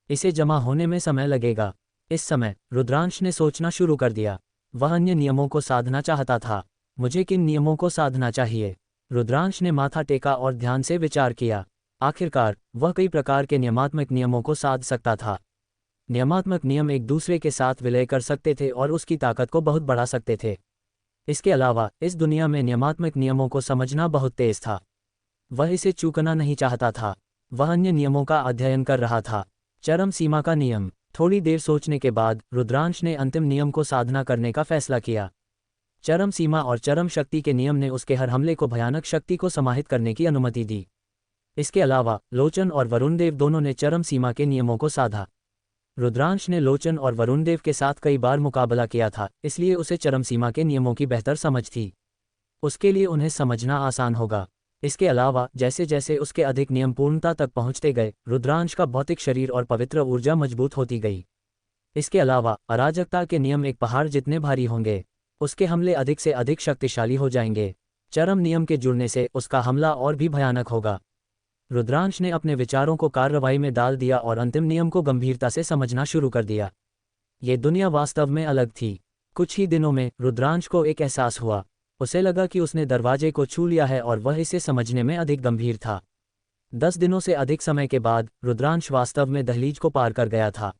इसे जमा होने में समय लगेगा। इस समय रुद्रांश ने सोचना शुरू कर दिया। वह अन्य नियमों को साधना चाहता था। मुझे किन नियमों को साधना चाहिए? रुद्रांश ने माथा टेका और ध्यान से विचार किया। आखिरकार वह कई प्रकार के नियमात्मक नियमों को साध सकता था। नियमात्मक नियम एक दूसरे के साथ विलय कर सकते थे और उसकी ताकत को बहुत बढ़ा सकते थे। इसके अलावा इस दुनिया में नियमात्मक नियमों को समझना बहुत तेज था। वह इसे चूकना नहीं चाहता था। वह अन्य नियमों का अध्ययन कर रहा था। चरम सीमा का नियम। थोड़ी देर सोचने के बाद रुद्रांश ने अंतिम नियम को साधना करने का फैसला किया। चरम सीमा और चरम शक्ति के नियम ने उसके हर हमले को भयानक शक्ति को समाहित करने की अनुमति दी। इसके अलावा लोचन और वरुण देव दोनों ने चरम सीमा के नियमों को साधा। रुद्रांश ने लोचन और वरुण देव के साथ कई बार मुकाबला किया था, इसलिए उसे चरम सीमा के नियमों की बेहतर समझ थी। उसके लिए उन्हें समझना आसान होगा। इसके अलावा जैसे जैसे उसके अधिक नियम पूर्णता तक पहुंचते गए, रुद्रांश का भौतिक शरीर और पवित्र ऊर्जा मजबूत होती गई। इसके अलावा अराजकता के नियम एक पहाड़ जितने भारी होंगे। उसके हमले अधिक से अधिक शक्तिशाली हो जाएंगे। चरम नियम के जुड़ने से उसका हमला और भी भयानक होगा। रुद्रांश ने अपने विचारों को कार्रवाई में डाल दिया और अंतिम नियम को गंभीरता से समझना शुरू कर दिया। ये दुनिया वास्तव में अलग थी। कुछ ही दिनों में रुद्रांश को एक एहसास हुआ। उसे लगा कि उसने दरवाजे को छू लिया है और वह इसे समझने में अधिक गंभीर था। 10 दिनों से अधिक समय के बाद रुद्रांश वास्तव में दहलीज को पार कर गया था।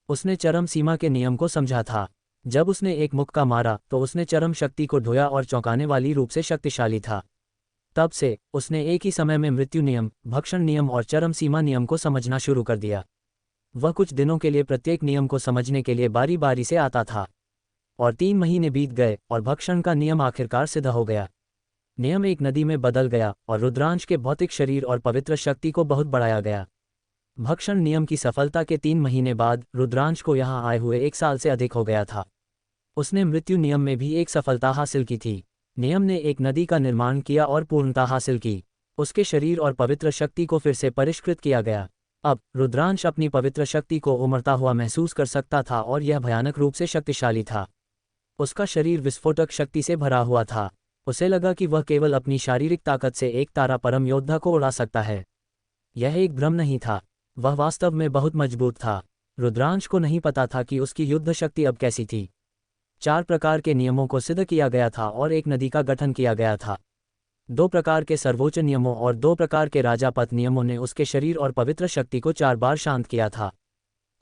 उसने चरम सीमा के नियम को समझा था। जब उसने एक मुक्का मारा तो उसने चरम शक्ति को ढोया और चौंकाने वाली रूप से शक्तिशाली था। तब से उसने एक ही समय में मृत्यु नियम, भक्षण नियम और चरम सीमा नियम को समझना शुरू कर दिया। वह कुछ दिनों के लिए प्रत्येक नियम को समझने के लिए बारी बारी से आता था और 3 महीने बीत गए और भक्षण का नियम आखिरकार सिद्ध हो गया। नियम एक नदी में बदल गया और रुद्रांश के भौतिक शरीर और पवित्र शक्ति को बहुत बढ़ाया गया। भक्षण नियम की सफलता के 3 महीने बाद रुद्रांश को यहाँ आए हुए 1 साल से अधिक हो गया था। उसने मृत्यु नियम में भी एक सफलता हासिल की थी। नियम ने एक नदी का निर्माण किया और पूर्णता हासिल की। उसके शरीर और पवित्र शक्ति को फिर से परिष्कृत किया गया। अब रुद्रांश अपनी पवित्र शक्ति को उमड़ता हुआ महसूस कर सकता था और यह भयानक रूप से शक्तिशाली था। उसका शरीर विस्फोटक शक्ति से भरा हुआ था। उसे लगा कि वह केवल अपनी शारीरिक ताकत से एक तारा परम योद्धा को उड़ा सकता है। यह एक भ्रम नहीं था, वह वास्तव में बहुत मजबूत था। रुद्रांश को नहीं पता था कि उसकी युद्ध शक्ति अब कैसी थी। 4 प्रकार के नियमों को सिद्ध किया गया था और एक नदी का गठन किया गया था। 2 प्रकार के सर्वोच्च नियमों और 2 प्रकार के राजापथ नियमों ने उसके शरीर और पवित्र शक्ति को 4 बार शांत किया था।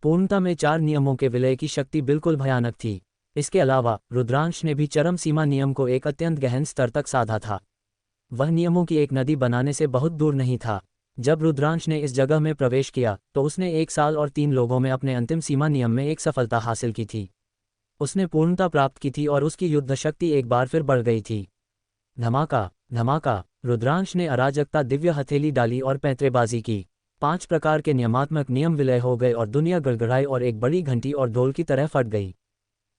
पूर्णता में 4 नियमों के विलय की शक्ति बिल्कुल भयानक थी। इसके अलावा रुद्रांश ने भी चरम सीमा नियम को एक अत्यंत गहन स्तर तक साधा था। वह नियमों की एक नदी बनाने से बहुत दूर नहीं था। जब रुद्रांश ने इस जगह में प्रवेश किया तो उसने 1 साल और 3 लोगों में अपने अंतिम सीमा नियम में एक सफलता हासिल की थी। उसने पूर्णता प्राप्त की थी और उसकी युद्ध शक्ति एक बार फिर बढ़ गई थी। धमाका धमाका, रुद्रांश ने अराजकता दिव्य हथेली डाली और पैंतरेबाजी की। 5 प्रकार के नियमात्मक नियम विलय हो गए और दुनिया गड़गड़ाई और एक बड़ी घंटी और ढोल की तरह फट गई।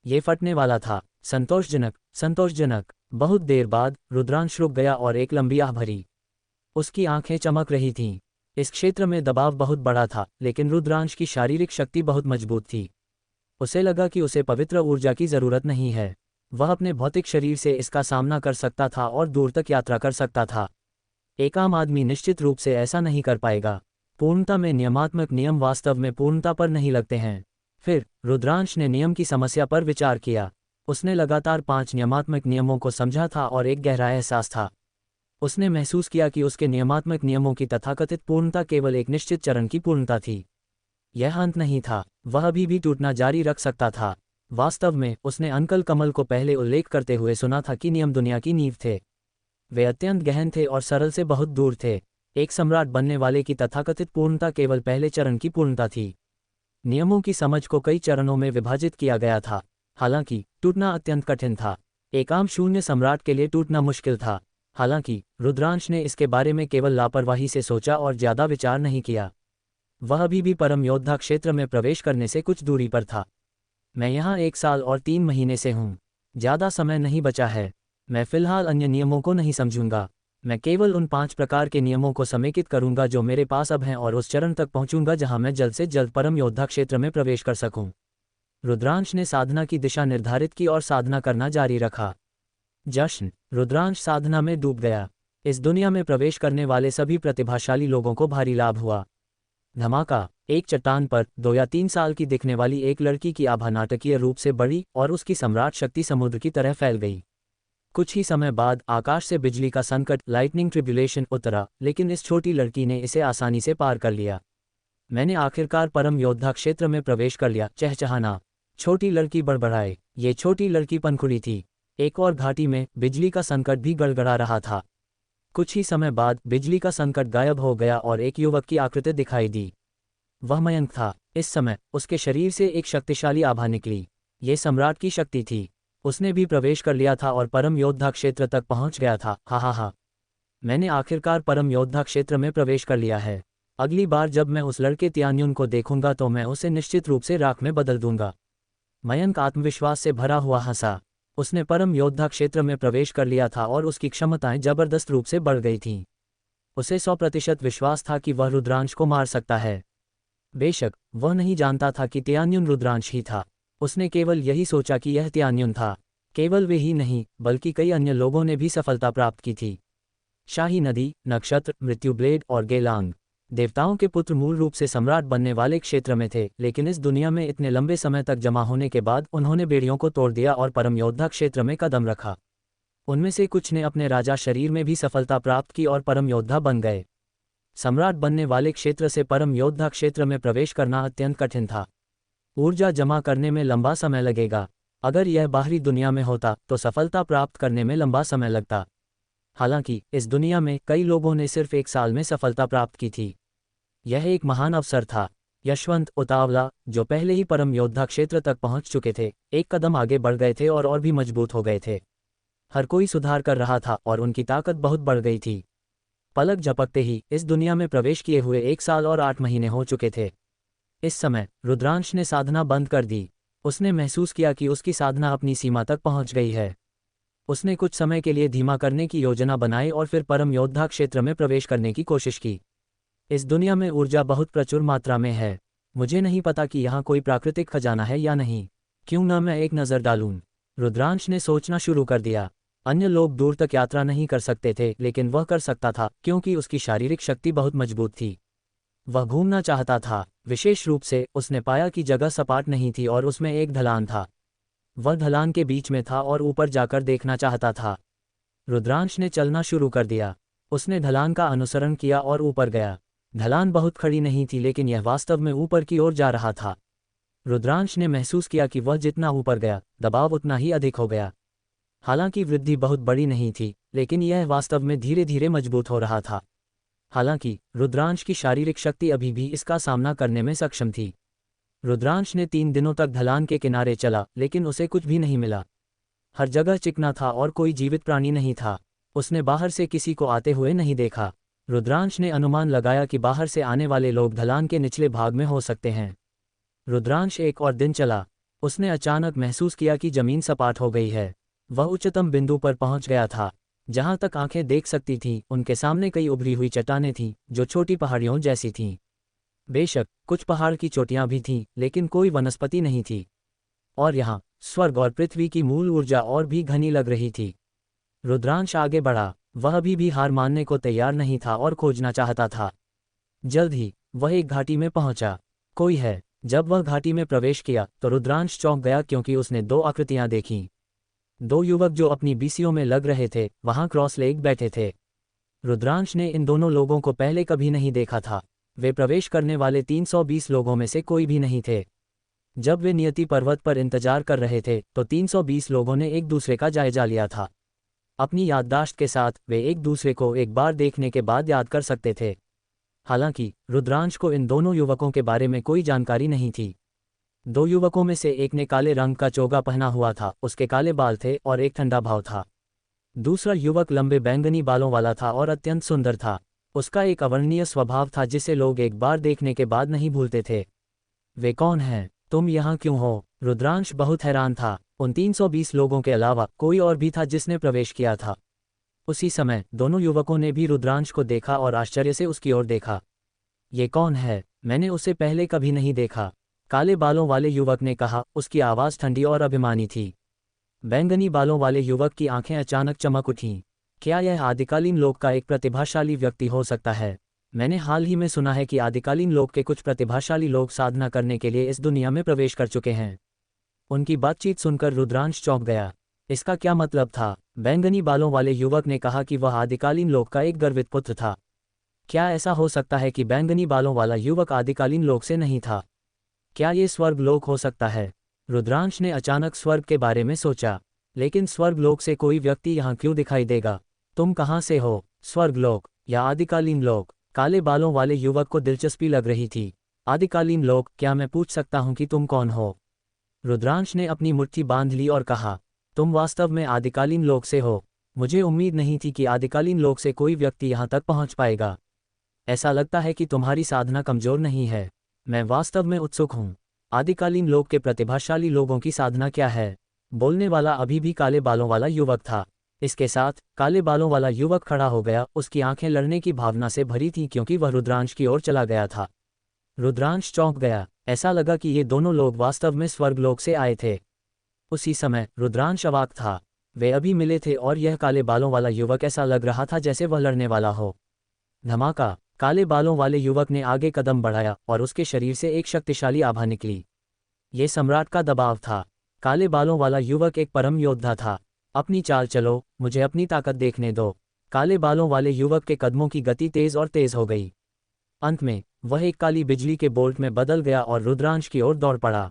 ये फटने वाला था। संतोषजनक, संतोषजनक। बहुत देर बाद रुद्रांश रुक गया और एक लंबी आह भरी। उसकी आंखें चमक रही थीं। इस क्षेत्र में दबाव बहुत बड़ा था, लेकिन रुद्रांश की शारीरिक शक्ति बहुत मजबूत थी। उसे लगा कि उसे पवित्र ऊर्जा की जरूरत नहीं है। वह अपने भौतिक शरीर से इसका सामना कर सकता था और दूर तक यात्रा कर सकता था। एक आम आदमी निश्चित रूप से ऐसा नहीं कर पाएगा। पूर्णता में नियमात्मक नियम वास्तव में पूर्णता पर नहीं लगते हैं। फिर रुद्रांश ने नियम की समस्या पर विचार किया। उसने लगातार 5 नियमात्मक नियमों को समझा था और एक गहरा एहसास था। उसने महसूस किया कि उसके नियमात्मक नियमों की तथाकथित पूर्णता केवल एक निश्चित चरण की पूर्णता थी। यह अंत नहीं था, वह अभी भी टूटना जारी रख सकता था। वास्तव में उसने अंकल कमल को पहले उल्लेख करते हुए सुना था कि नियम दुनिया की नींव थे। वे अत्यंत गहन थे और सरल से बहुत दूर थे। एक सम्राट बनने वाले की तथाकथित पूर्णता केवल पहले चरण की पूर्णता थी। नियमों की समझ को कई चरणों में विभाजित किया गया था। हालांकि टूटना अत्यंत कठिन था। एक आम शून्य सम्राट के लिए टूटना मुश्किल था। हालांकि रुद्रांश ने इसके बारे में केवल लापरवाही से सोचा और ज्यादा विचार नहीं किया। वह अभी भी परम योद्धा क्षेत्र में प्रवेश करने से कुछ दूरी पर था। मैं यहाँ 1 साल और 3 महीने से हूँ। ज्यादा समय नहीं बचा है। मैं फिलहाल अन्य नियमों को नहीं समझूंगा। मैं केवल उन 5 प्रकार के नियमों को समेकित करूंगा जो मेरे पास अब हैं और उस चरण तक पहुंचूंगा जहां मैं जल्द से जल्द परम योद्धा क्षेत्र में प्रवेश कर सकूं। रुद्रांश ने साधना की दिशा निर्धारित की और साधना करना जारी रखा। जश्न। रुद्रांश साधना में डूब गया। इस दुनिया में प्रवेश करने वाले सभी प्रतिभाशाली लोगों को भारी लाभ हुआ। धमाका। एक चट्टान पर 2 या 3 साल की दिखने वाली एक लड़की की आभा नाटकीय रूप से बढ़ी और उसकी सम्राट शक्ति समुद्र की तरह फैल गई। कुछ ही समय बाद आकाश से बिजली का संकट लाइटनिंग ट्रिब्यूलेशन उतरा, लेकिन इस छोटी लड़की ने इसे आसानी से पार कर लिया। मैंने आखिरकार परम योद्धा क्षेत्र में प्रवेश कर लिया, चहचहाना। छोटी लड़की बड़बड़ाए। ये छोटी लड़की पनखुड़ी थी। एक और घाटी में बिजली का संकट भी गड़गड़ा रहा था। कुछ ही समय बाद बिजली का संकट गायब हो गया और एक युवक की आकृति दिखाई दी। वह मयंक था। इस समय उसके शरीर से एक शक्तिशाली आभा निकली। ये सम्राट की शक्ति थी। उसने भी प्रवेश कर लिया था और परम योद्धा क्षेत्र तक पहुंच गया था। हा हा हा, मैंने आखिरकार परम योद्धा क्षेत्र में प्रवेश कर लिया है। अगली बार जब मैं उस लड़के तियान्युन को देखूंगा तो मैं उसे निश्चित रूप से राख में बदल दूंगा। मयंक आत्मविश्वास से भरा हुआ हंसा। उसने परम योद्धा क्षेत्र में प्रवेश कर लिया था और उसकी क्षमताएं जबरदस्त रूप से बढ़ गई थीं। उसे 100% विश्वास था कि वह रुद्रांश को मार सकता है। बेशक वह नहीं जानता था कि तियान्युन रुद्रांश ही था। उसने केवल यही सोचा कि यह तियान्युन था। केवल वे ही नहीं, बल्कि कई अन्य लोगों ने भी सफलता प्राप्त की थी। शाही नदी, नक्षत्र, मृत्यु ब्लेड और गेलांग, देवताओं के पुत्र मूल रूप से सम्राट बनने वाले क्षेत्र में थे, लेकिन इस दुनिया में इतने लंबे समय तक जमा होने के बाद उन्होंने बेड़ियों को तोड़ दिया और परम योद्धा क्षेत्र में कदम रखा। उनमें से कुछ ने अपने राजा शरीर में भी सफलता प्राप्त की और परम योद्धा बन गए। सम्राट बनने वाले क्षेत्र से परम योद्धा क्षेत्र में प्रवेश करना अत्यंत कठिन था। ऊर्जा जमा करने में लंबा समय लगेगा। अगर यह बाहरी दुनिया में होता तो सफलता प्राप्त करने में लंबा समय लगता। हालांकि इस दुनिया में कई लोगों ने सिर्फ 1 साल में सफलता प्राप्त की थी। यह एक महान अवसर था। यशवंत उतावला, जो पहले ही परम योद्धा क्षेत्र तक पहुंच चुके थे, एक कदम आगे बढ़ गए थे और भी मजबूत हो गए थे। हर कोई सुधार कर रहा था और उनकी ताकत बहुत बढ़ गई थी। पलक झपकते ही इस दुनिया में प्रवेश किए हुए 1 साल और 8 महीने हो चुके थे। इस समय रुद्रांश ने साधना बंद कर दी। उसने महसूस किया कि उसकी साधना अपनी सीमा तक पहुंच गई है। उसने कुछ समय के लिए धीमा करने की योजना बनाई और फिर परम योद्धा क्षेत्र में प्रवेश करने की कोशिश की। इस दुनिया में ऊर्जा बहुत प्रचुर मात्रा में है। मुझे नहीं पता कि यहाँ कोई प्राकृतिक खजाना है या नहीं। क्यों न मैं एक नज़र डालूं? रुद्रांश ने सोचना शुरू कर दिया। अन्य लोग दूर तक यात्रा नहीं कर सकते थे, लेकिन वह कर सकता था क्योंकि उसकी शारीरिक शक्ति बहुत मजबूत थी। वह घूमना चाहता था। विशेष रूप से उसने पाया कि जगह सपाट नहीं थी और उसमें एक ढलान था। वह ढलान के बीच में था और ऊपर जाकर देखना चाहता था। रुद्रांश ने चलना शुरू कर दिया। उसने ढलान का अनुसरण किया और ऊपर गया। ढलान बहुत खड़ी नहीं थी, लेकिन यह वास्तव में ऊपर की ओर जा रहा था। रुद्रांश ने महसूस किया कि वह जितना ऊपर गया, दबाव उतना ही अधिक हो गया। हालांकि वृद्धि बहुत बड़ी नहीं थी, लेकिन यह वास्तव में धीरे धीरे मजबूत हो रहा था। हालांकि रुद्रांश की शारीरिक शक्ति अभी भी इसका सामना करने में सक्षम थी। रुद्रांश ने 3 दिनों तक ढलान के किनारे चला, लेकिन उसे कुछ भी नहीं मिला। हर जगह चिकना था और कोई जीवित प्राणी नहीं था। उसने बाहर से किसी को आते हुए नहीं देखा। रुद्रांश ने अनुमान लगाया कि बाहर से आने वाले लोग ढलान के निचले भाग में हो सकते हैं। रुद्रांश एक और दिन चला। उसने अचानक महसूस किया कि जमीन सपाट हो गई है। वह उच्चतम बिंदु पर पहुंच गया था। जहां तक आंखें देख सकती थीं, उनके सामने कई उभरी हुई चट्टानें थीं, जो छोटी पहाड़ियों जैसी थीं। बेशक कुछ पहाड़ की चोटियां भी थीं, लेकिन कोई वनस्पति नहीं थी। और यहाँ स्वर्ग और पृथ्वी की मूल ऊर्जा और भी घनी लग रही थी। रुद्रांश आगे बढ़ा। वह अभी भी हार मानने को तैयार नहीं था और खोजना चाहता था। जल्द ही वह एक घाटी में पहुंचा। कोई है। जब वह घाटी में प्रवेश किया तो रुद्रांश चौंक गया, क्योंकि उसने 2 आकृतियां देखीं। 2 युवक जो अपनी बीसियों में लग रहे थे, वहां क्रॉस लेग बैठे थे। रुद्रांश ने इन दोनों लोगों को पहले कभी नहीं देखा था। वे प्रवेश करने वाले 320 लोगों में से कोई भी नहीं थे। जब वे नियति पर्वत पर इंतजार कर रहे थे तो 320 लोगों ने एक दूसरे का जायजा लिया था। अपनी याददाश्त के साथ वे एक दूसरे को एक बार देखने के बाद याद कर सकते थे। हालांकि रुद्रांश को इन दोनों युवकों के बारे में कोई जानकारी नहीं थी। 2 युवकों में से एक ने काले रंग का चोगा पहना हुआ था, उसके काले बाल थे और एक ठंडा भाव था। दूसरा युवक लंबे बैंगनी बालों वाला था और अत्यंत सुंदर था। उसका एक अवर्णनीय स्वभाव था जिसे लोग एक बार देखने के बाद नहीं भूलते थे। वे कौन हैं? तुम यहाँ क्यों हो? रुद्रांश बहुत हैरान था। उन 320 लोगों के अलावा कोई और भी था जिसने प्रवेश किया था। उसी समय दोनों युवकों ने भी रुद्रांश को देखा और आश्चर्य से उसकी ओर देखा। ये कौन है? मैंने उसे पहले कभी नहीं देखा, काले बालों वाले युवक ने कहा। उसकी आवाज़ ठंडी और अभिमानी थी। बैंगनी बालों वाले युवक की आंखें अचानक चमक उठीं। क्या यह आदिकालीन लोक का एक प्रतिभाशाली व्यक्ति हो सकता है? मैंने हाल ही में सुना है कि आदिकालीन लोक के कुछ प्रतिभाशाली लोग साधना करने के लिए इस दुनिया में प्रवेश कर चुके हैं। उनकी बातचीत सुनकर रुद्रांश चौंक गया। इसका क्या मतलब था? बैंगनी बालों वाले युवक ने कहा कि वह आदिकालीन लोक का एक गर्वित पुत्र था। क्या ऐसा हो सकता है कि बैंगनी बालों वाला युवक आदिकालीन लोक से नहीं था? क्या ये स्वर्ग लोक हो सकता है? रुद्रांश ने अचानक स्वर्ग के बारे में सोचा। लेकिन स्वर्ग लोक से कोई व्यक्ति यहाँ क्यों दिखाई देगा? तुम कहाँ से हो? स्वर्ग लोक या आदिकालीन लोक? काले बालों वाले युवक को दिलचस्पी लग रही थी। आदिकालीन लोक? क्या मैं पूछ सकता हूँ कि तुम कौन हो? रुद्रांश ने अपनी मुट्ठी बांध ली और कहा, तुम वास्तव में आदिकालीन लोक से हो? मुझे उम्मीद नहीं थी कि आदिकालीन लोक से कोई व्यक्ति यहाँ तक पहुँच पाएगा। ऐसा लगता है कि तुम्हारी साधना कमजोर नहीं है। मैं वास्तव में उत्सुक हूँ। आदिकालीन लोक के प्रतिभाशाली लोगों की साधना क्या है? बोलने वाला अभी भी काले बालों वाला युवक था। इसके साथ काले बालों वाला युवक खड़ा हो गया। उसकी आंखें लड़ने की भावना से भरी थीं, क्योंकि वह रुद्रांश की ओर चला गया था। रुद्रांश चौंक गया। ऐसा लगा कि ये दोनों लोग वास्तव में स्वर्गलोक से आए थे। उसी समय रुद्रांश अवाक था। वे अभी मिले थे और यह काले बालों वाला युवक ऐसा लग रहा था जैसे वह लड़ने वाला हो। धमाका! काले बालों वाले युवक ने आगे कदम बढ़ाया और उसके शरीर से एक शक्तिशाली आभा निकली। ये सम्राट का दबाव था। काले बालों वाला युवक एक परम योद्धा था। अपनी चाल चलो, मुझे अपनी ताकत देखने दो। काले बालों वाले युवक के कदमों की गति तेज और तेज हो गई। अंत में वह एक काली बिजली के बोल्ट में बदल गया और रुद्रांश की ओर दौड़ पड़ा।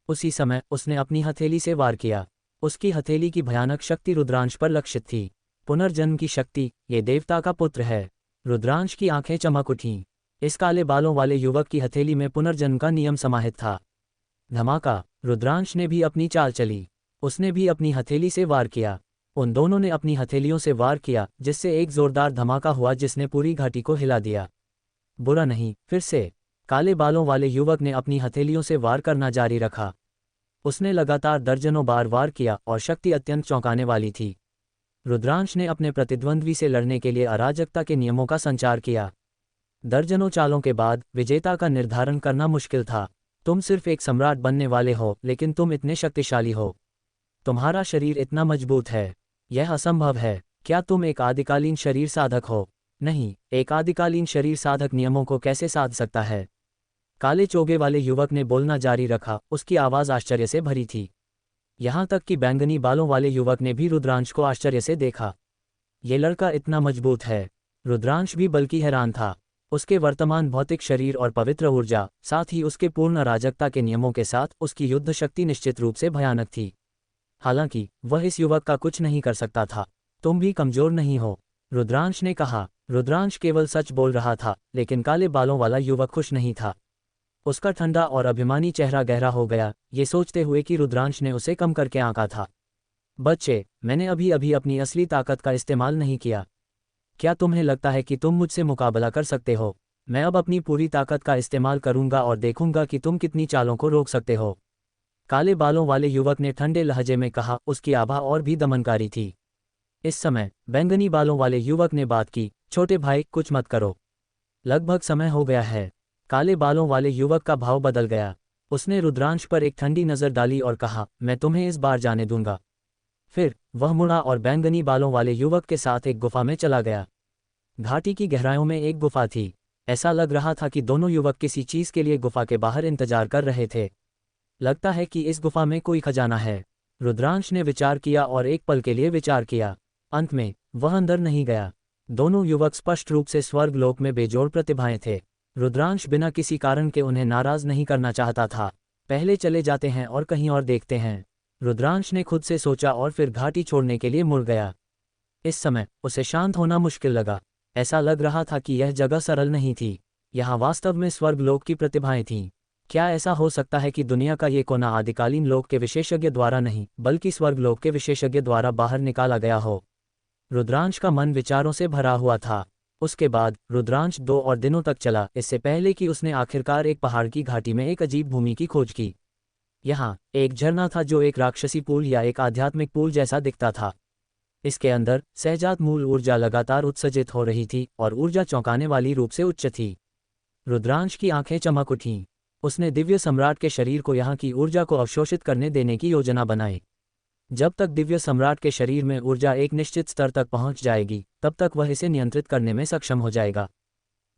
उसी समय उसने अपनी हथेली से वार किया। उसकी हथेली की भयानक शक्ति रुद्रांश पर लक्षित थी। पुनर्जन्म की शक्ति, ये देवता का पुत्र है। रुद्रांश की आंखें चमक उठीं। इस काले बालों वाले युवक की हथेली में पुनर्जन्म का नियम समाहित था। धमाका! रुद्रांश ने भी अपनी चाल चली। उसने भी अपनी हथेली से वार किया। उन दोनों ने अपनी हथेलियों से वार किया, जिससे एक जोरदार धमाका हुआ जिसने पूरी घाटी को हिला दिया। बुरा नहीं, फिर से। काले बालों वाले युवक ने अपनी हथेलियों से वार करना जारी रखा। उसने लगातार दर्जनों बार वार किया और शक्ति अत्यंत चौंकाने वाली थी। रुद्रांश ने अपने प्रतिद्वंद्वी से लड़ने के लिए अराजकता के नियमों का संचार किया। दर्जनों चालों के बाद विजेता का निर्धारण करना मुश्किल था। तुम सिर्फ एक सम्राट बनने वाले हो, लेकिन तुम इतने शक्तिशाली हो। तुम्हारा शरीर इतना मजबूत है। यह असंभव है। क्या तुम एक आदिकालीन शरीर साधक हो? नहीं, एक आदिकालीन शरीर साधक नियमों को कैसे साध सकता है? काले चोगे वाले युवक ने बोलना जारी रखा। उसकी आवाज़ आश्चर्य से भरी थी। यहाँ तक कि बैंगनी बालों वाले युवक ने भी रुद्रांश को आश्चर्य से देखा। ये लड़का इतना मजबूत है। रुद्रांश भी बल्कि हैरान था। उसके वर्तमान भौतिक शरीर और पवित्र ऊर्जा, साथ ही उसके पूर्ण अराजकता के नियमों के साथ उसकी युद्ध शक्ति निश्चित रूप से भयानक थी। हालांकि वह इस युवक का कुछ नहीं कर सकता था। तुम भी कमजोर नहीं हो। रुद्रांश ने कहा। रुद्रांश केवल सच बोल रहा था, लेकिन काले बालों वाला युवक खुश नहीं था। उसका ठंडा और अभिमानी चेहरा गहरा हो गया, ये सोचते हुए कि रुद्रांश ने उसे कम करके आंका था। बच्चे, मैंने अभी अभी अपनी असली ताकत का इस्तेमाल नहीं किया। क्या तुम्हें लगता है कि तुम मुझसे मुकाबला कर सकते हो? मैं अब अपनी पूरी ताकत का इस्तेमाल करूंगा और देखूंगा कि तुम कितनी चालों को रोक सकते हो। काले बालों वाले युवक ने ठंडे लहजे में कहा, उसकी आभा और भी दमनकारी थी। इस समय बैंगनी बालों वाले युवक ने बात की, छोटे भाई कुछ मत करो, लगभग समय हो गया है। काले बालों वाले युवक का भाव बदल गया। उसने रुद्रांश पर एक ठंडी नज़र डाली और कहा, मैं तुम्हें इस बार जाने दूंगा। फिर वह मुड़ा और बैंगनी बालों वाले युवक के साथ एक गुफा में चला गया। घाटी की गहराइयों में एक गुफा थी। ऐसा लग रहा था कि दोनों युवक किसी चीज़ के लिए गुफा के बाहर इंतजार कर रहे थे। लगता है कि इस गुफा में कोई खजाना है, रुद्रांश ने विचार किया और एक पल के लिए विचार किया। अंत में वह अंदर नहीं गया। दोनों युवक स्पष्ट रूप से स्वर्गलोक में बेजोड़ प्रतिभाएं थे। रुद्रांश बिना किसी कारण के उन्हें नाराज नहीं करना चाहता था। पहले चले जाते हैं और कहीं और देखते हैं, रुद्रांश ने खुद से सोचा और फिर घाटी छोड़ने के लिए मुड़ गया। इस समय उसे शांत होना मुश्किल लगा। ऐसा लग रहा था कि यह जगह सरल नहीं थी। यहाँ वास्तव में स्वर्गलोक की प्रतिभाएं थीं। क्या ऐसा हो सकता है कि दुनिया का ये कोना आदिकालीन लोक के विशेषज्ञ द्वारा नहीं, बल्कि स्वर्गलोक के विशेषज्ञ द्वारा बाहर निकाला गया हो? रुद्रांश का मन विचारों से भरा हुआ था। उसके बाद रुद्रांश 2 और दिनों तक चला, इससे पहले कि उसने आखिरकार एक पहाड़ की घाटी में एक अजीब भूमि की खोज की। यहाँ एक झरना था जो एक राक्षसी पूल या एक आध्यात्मिक पूल जैसा दिखता था। इसके अंदर सहजात मूल ऊर्जा लगातार उत्सर्जित हो रही थी और ऊर्जा चौंकाने वाली रूप से उच्च थी। रुद्रांश की आंखें चमक उठीं। उसने दिव्य सम्राट के शरीर को यहाँ की ऊर्जा को अवशोषित करने देने की योजना बनाई। जब तक दिव्य सम्राट के शरीर में ऊर्जा एक निश्चित स्तर तक पहुंच जाएगी, तब तक वह इसे नियंत्रित करने में सक्षम हो जाएगा।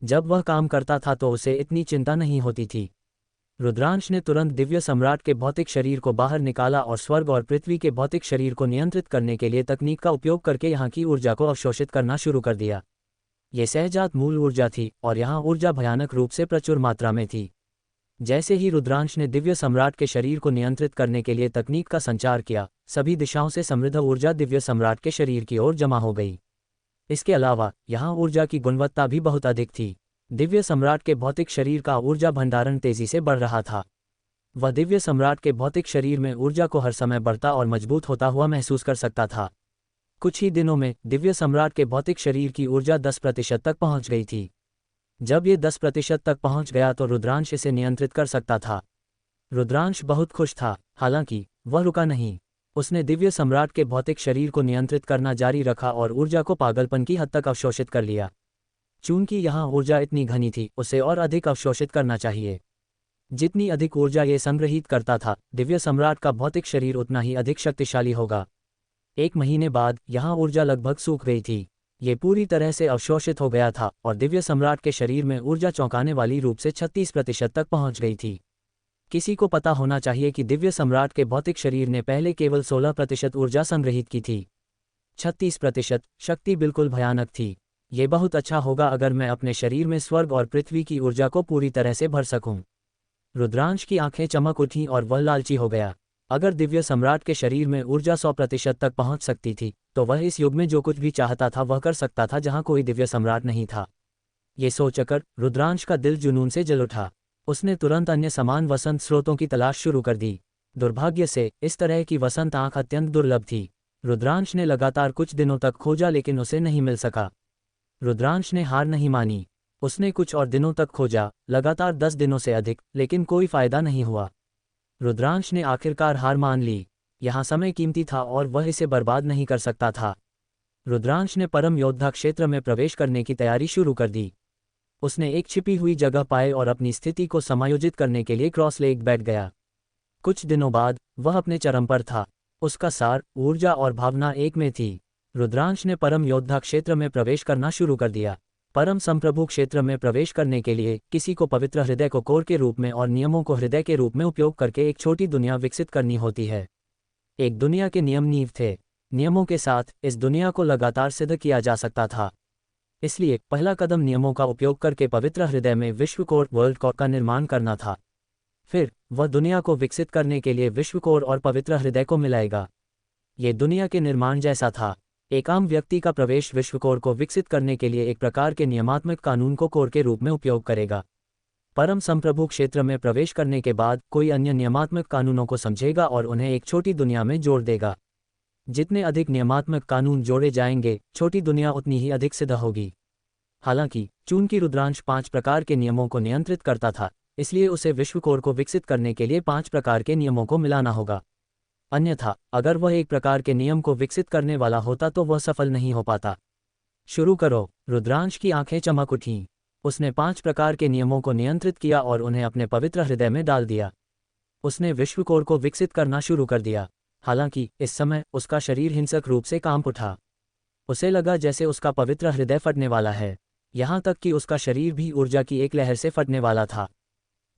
जब वह काम करता था तो उसे इतनी चिंता नहीं होती थी। रुद्रांश ने तुरंत दिव्य सम्राट के भौतिक शरीर को बाहर निकाला और स्वर्ग और पृथ्वी के भौतिक शरीर को नियंत्रित करने के लिए तकनीक का उपयोग करके यहाँ की ऊर्जा को अवशोषित करना शुरू कर दिया। ये सहजात मूल ऊर्जा थी और यहाँ ऊर्जा भयानक रूप से प्रचुर मात्रा में थी। जैसे ही रुद्रांश ने दिव्य सम्राट के शरीर को नियंत्रित करने के लिए तकनीक का संचार किया, सभी दिशाओं से समृद्ध ऊर्जा दिव्य सम्राट के शरीर की ओर जमा हो गई। इसके अलावा यहाँ ऊर्जा की गुणवत्ता भी बहुत अधिक थी। दिव्य सम्राट के भौतिक शरीर का ऊर्जा भंडारण तेजी से बढ़ रहा था। वह दिव्य सम्राट के भौतिक शरीर में ऊर्जा को हर समय बढ़ता और मजबूत होता हुआ महसूस कर सकता था। कुछ ही दिनों में दिव्य सम्राट के भौतिक शरीर की ऊर्जा 10% तक पहुंच गई थी। जब ये 10% तक पहुंच गया तो रुद्रांश इसे नियंत्रित कर सकता था। रुद्रांश बहुत खुश था, हालांकि वह रुका नहीं। उसने दिव्य सम्राट के भौतिक शरीर को नियंत्रित करना जारी रखा और ऊर्जा को पागलपन की हद तक अवशोषित कर लिया। चूंकि यहाँ ऊर्जा इतनी घनी थी, उसे और अधिक अवशोषित करना चाहिए। जितनी अधिक ऊर्जा ये संग्रहित करता था, दिव्य सम्राट का भौतिक शरीर उतना ही अधिक शक्तिशाली होगा। 1 महीने बाद यहाँ ऊर्जा लगभग सूख गई थी। ये पूरी तरह से अवशोषित हो गया था और दिव्य सम्राट के शरीर में ऊर्जा चौंकाने वाली रूप से 36% तक पहुंच गई थी। किसी को पता होना चाहिए कि दिव्य सम्राट के भौतिक शरीर ने पहले केवल 16% ऊर्जा संग्रहित की थी। 36% शक्ति बिल्कुल भयानक थी। ये बहुत अच्छा होगा अगर मैं अपने शरीर में स्वर्ग और पृथ्वी की ऊर्जा को पूरी तरह से भर सकूं। रुद्रांश की आंखें चमक उठीं और वह लालची हो गया। अगर दिव्य सम्राट के शरीर में ऊर्जा 100% तक पहुंच सकती थी, तो वह इस युग में जो कुछ भी चाहता था वह कर सकता था जहां कोई दिव्य सम्राट नहीं था। ये सोचकर रुद्रांश का दिल जुनून से जल उठा। उसने तुरंत अन्य समान वसंत स्रोतों की तलाश शुरू कर दी। दुर्भाग्य से इस तरह की वसंत आंख अत्यंत दुर्लभ थी। रुद्रांश ने लगातार कुछ दिनों तक खोजा, लेकिन उसे नहीं मिल सका। रुद्रांश ने हार नहीं मानी। उसने कुछ और दिनों तक खोजा, लगातार 10 दिनों से अधिक, लेकिन कोई फायदा नहीं हुआ। रुद्रांश ने आखिरकार हार मान ली। यहाँ समय कीमती था और वह इसे बर्बाद नहीं कर सकता था। रुद्रांश ने परम योद्धा क्षेत्र में प्रवेश करने की तैयारी शुरू कर दी। उसने एक छिपी हुई जगह पाई और अपनी स्थिति को समायोजित करने के लिए क्रॉस लेग बैठ गया। कुछ दिनों बाद वह अपने चरम पर था। उसका सार, ऊर्जा और भावना एक में थी। रुद्रांश ने परम योद्धा क्षेत्र में प्रवेश करना शुरू कर दिया। परम संप्रभु क्षेत्र में प्रवेश करने के लिए किसी को पवित्र हृदय को कोर के रूप में और नियमों को हृदय के रूप में उपयोग करके एक छोटी दुनिया विकसित करनी होती है। एक दुनिया के नियम नींव थे। नियमों के साथ इस दुनिया को लगातार सिद्ध किया जा सकता था। इसलिए पहला कदम नियमों का उपयोग करके पवित्र हृदय में विश्व कोर, वर्ल्ड कोर का निर्माण करना था। फिर वह दुनिया को विकसित करने के लिए विश्व कोर और पवित्र हृदय को मिलाएगा। ये दुनिया के निर्माण जैसा था। एक आम व्यक्ति का प्रवेश विश्व कोर को विकसित करने के लिए एक प्रकार के नियमात्मक कानून को कोर के रूप में उपयोग करेगा। परम संप्रभु क्षेत्र में प्रवेश करने के बाद कोई अन्य नियमात्मक कानूनों को समझेगा और उन्हें एक छोटी दुनिया में जोड़ देगा। जितने अधिक नियमात्मक कानून जोड़े जाएंगे, छोटी दुनिया उतनी ही अधिक सिद्ध होगी। हालांकि चूंकि रुद्रांश 5 प्रकार के नियमों को नियंत्रित करता था, इसलिए उसे विश्व कोर को विकसित करने के लिए 5 प्रकार के नियमों को मिलाना होगा। अन्यथा अगर वह एक प्रकार के नियम को विकसित करने वाला होता तो वह सफल नहीं हो पाता। शुरू करो। रुद्रांश की आंखें चमक उठीं। उसने 5 प्रकार के नियमों को नियंत्रित किया और उन्हें अपने पवित्र हृदय में डाल दिया। उसने विश्व कोर को विकसित करना शुरू कर दिया। हालांकि इस समय उसका शरीर हिंसक रूप से कांप उठा। उसे लगा जैसे उसका पवित्र हृदय फटने वाला है। यहाँ तक कि उसका शरीर भी ऊर्जा की एक लहर से फटने वाला था।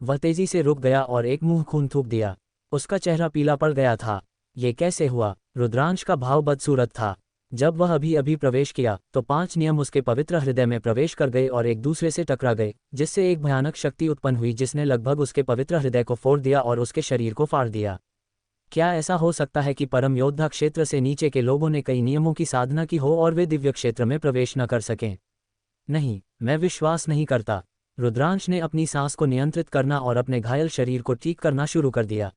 वह तेजी से रुक गया और एक मुंह खून थूक दिया। उसका चेहरा पीला पड़ गया था। ये कैसे हुआ? रुद्रांश का भाव बदसूरत था। जब वह अभी प्रवेश किया तो 5 नियम उसके पवित्र हृदय में प्रवेश कर गए और एक दूसरे से टकरा गए, जिससे एक भयानक शक्ति उत्पन्न हुई जिसने लगभग उसके पवित्र हृदय को फोड़ दिया और उसके शरीर को फाड़ दिया। क्या ऐसा हो सकता है कि परम योद्धा क्षेत्र से नीचे के लोगों ने कई नियमों की साधना की हो और वे दिव्य क्षेत्र में प्रवेश न कर सकें? नहीं, मैं विश्वास नहीं करता। रुद्रांश ने अपनी सांस को नियंत्रित करना और अपने घायल शरीर को ठीक करना शुरू कर दिया।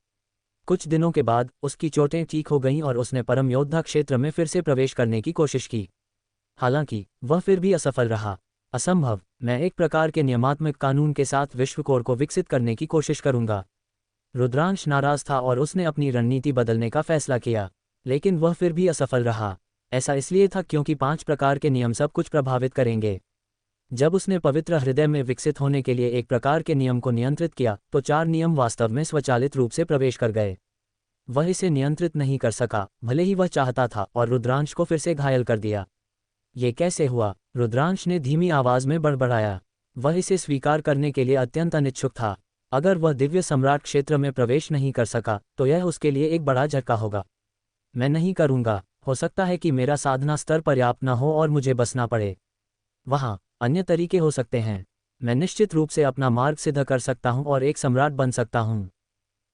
कुछ दिनों के बाद उसकी चोटें ठीक हो गईं और उसने परम योद्धा क्षेत्र में फिर से प्रवेश करने की कोशिश की। हालांकि वह फिर भी असफल रहा। असंभव, मैं एक प्रकार के नियमात्मक कानून के साथ विश्व कोर को विकसित करने की कोशिश करूंगा। रुद्रांश नाराज था और उसने अपनी रणनीति बदलने का फैसला किया, लेकिन वह फिर भी असफल रहा। ऐसा इसलिए था क्योंकि 5 प्रकार के नियम सब कुछ प्रभावित करेंगे। जब उसने पवित्र हृदय में विकसित होने के लिए एक प्रकार के नियम को नियंत्रित किया तो 4 नियम वास्तव में स्वचालित रूप से प्रवेश कर गए। वह इसे नियंत्रित नहीं कर सका, भले ही वह चाहता था, और रुद्रांश को फिर से घायल कर दिया। ये कैसे हुआ? रुद्रांश ने धीमी आवाज में बड़बड़ाया। वह इसे स्वीकार करने के लिए अत्यंत अनिच्छुक था। अगर वह दिव्य सम्राट क्षेत्र में प्रवेश नहीं कर सका तो यह उसके लिए एक बड़ा झटका होगा। मैं नहीं करूंगा। हो सकता है कि मेरा साधना स्तर पर्याप्त न हो और मुझे बसना पड़े। वहाँ अन्य तरीके हो सकते हैं। मैं निश्चित रूप से अपना मार्ग सिद्ध कर सकता हूँ और एक सम्राट बन सकता हूँ।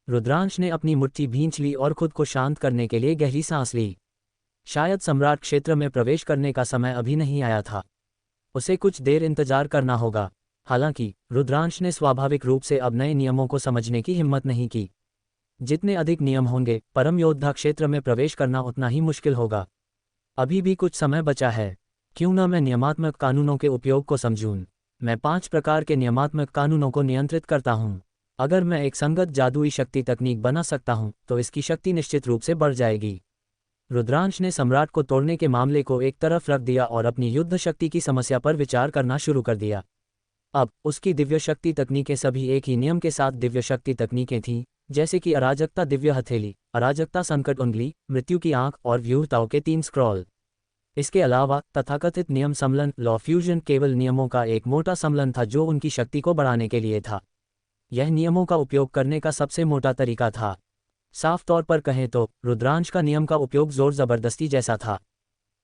रुद्रांश ने अपनी मुट्ठी भींच ली और खुद को शांत करने के लिए गहरी सांस ली। शायद सम्राट क्षेत्र में प्रवेश करने का समय अभी नहीं आया था। उसे कुछ देर इंतजार करना होगा। हालांकि रुद्रांश ने स्वाभाविक रूप से अब नए नियमों को समझने की हिम्मत नहीं की। जितने अधिक नियम होंगे, परम योद्धा क्षेत्र में प्रवेश करना उतना ही मुश्किल होगा। अभी भी कुछ समय बचा है। क्यों न मैं नियमात्मक कानूनों के उपयोग को समझूं। मैं 5 प्रकार के नियमात्मक कानूनों को नियंत्रित करता हूं। अगर मैं एक संगत जादुई शक्ति तकनीक बना सकता हूं तो इसकी शक्ति निश्चित रूप से बढ़ जाएगी। रुद्रांश ने सम्राट को तोड़ने के मामले को एक तरफ रख दिया और अपनी युद्ध शक्ति की समस्या पर विचार करना शुरू कर दिया। अब उसकी दिव्य शक्ति तकनीकें सभी एक ही नियम के साथ दिव्य शक्ति तकनीकें थीं, जैसे कि अराजकता दिव्य हथेली, अराजकता संकट उंगली, मृत्यु की आंख और व्यूहताओं के 3 स्क्रॉल। इसके अलावा तथाकथित नियम सम्मेलन लॉ फ्यूजन केवल नियमों का एक मोटा सम्मेलन था जो उनकी शक्ति को बढ़ाने के लिए था। यह नियमों का उपयोग करने का सबसे मोटा तरीका था। साफ तौर पर कहें तो रुद्रांश का नियम का उपयोग जोर जबरदस्ती जैसा था।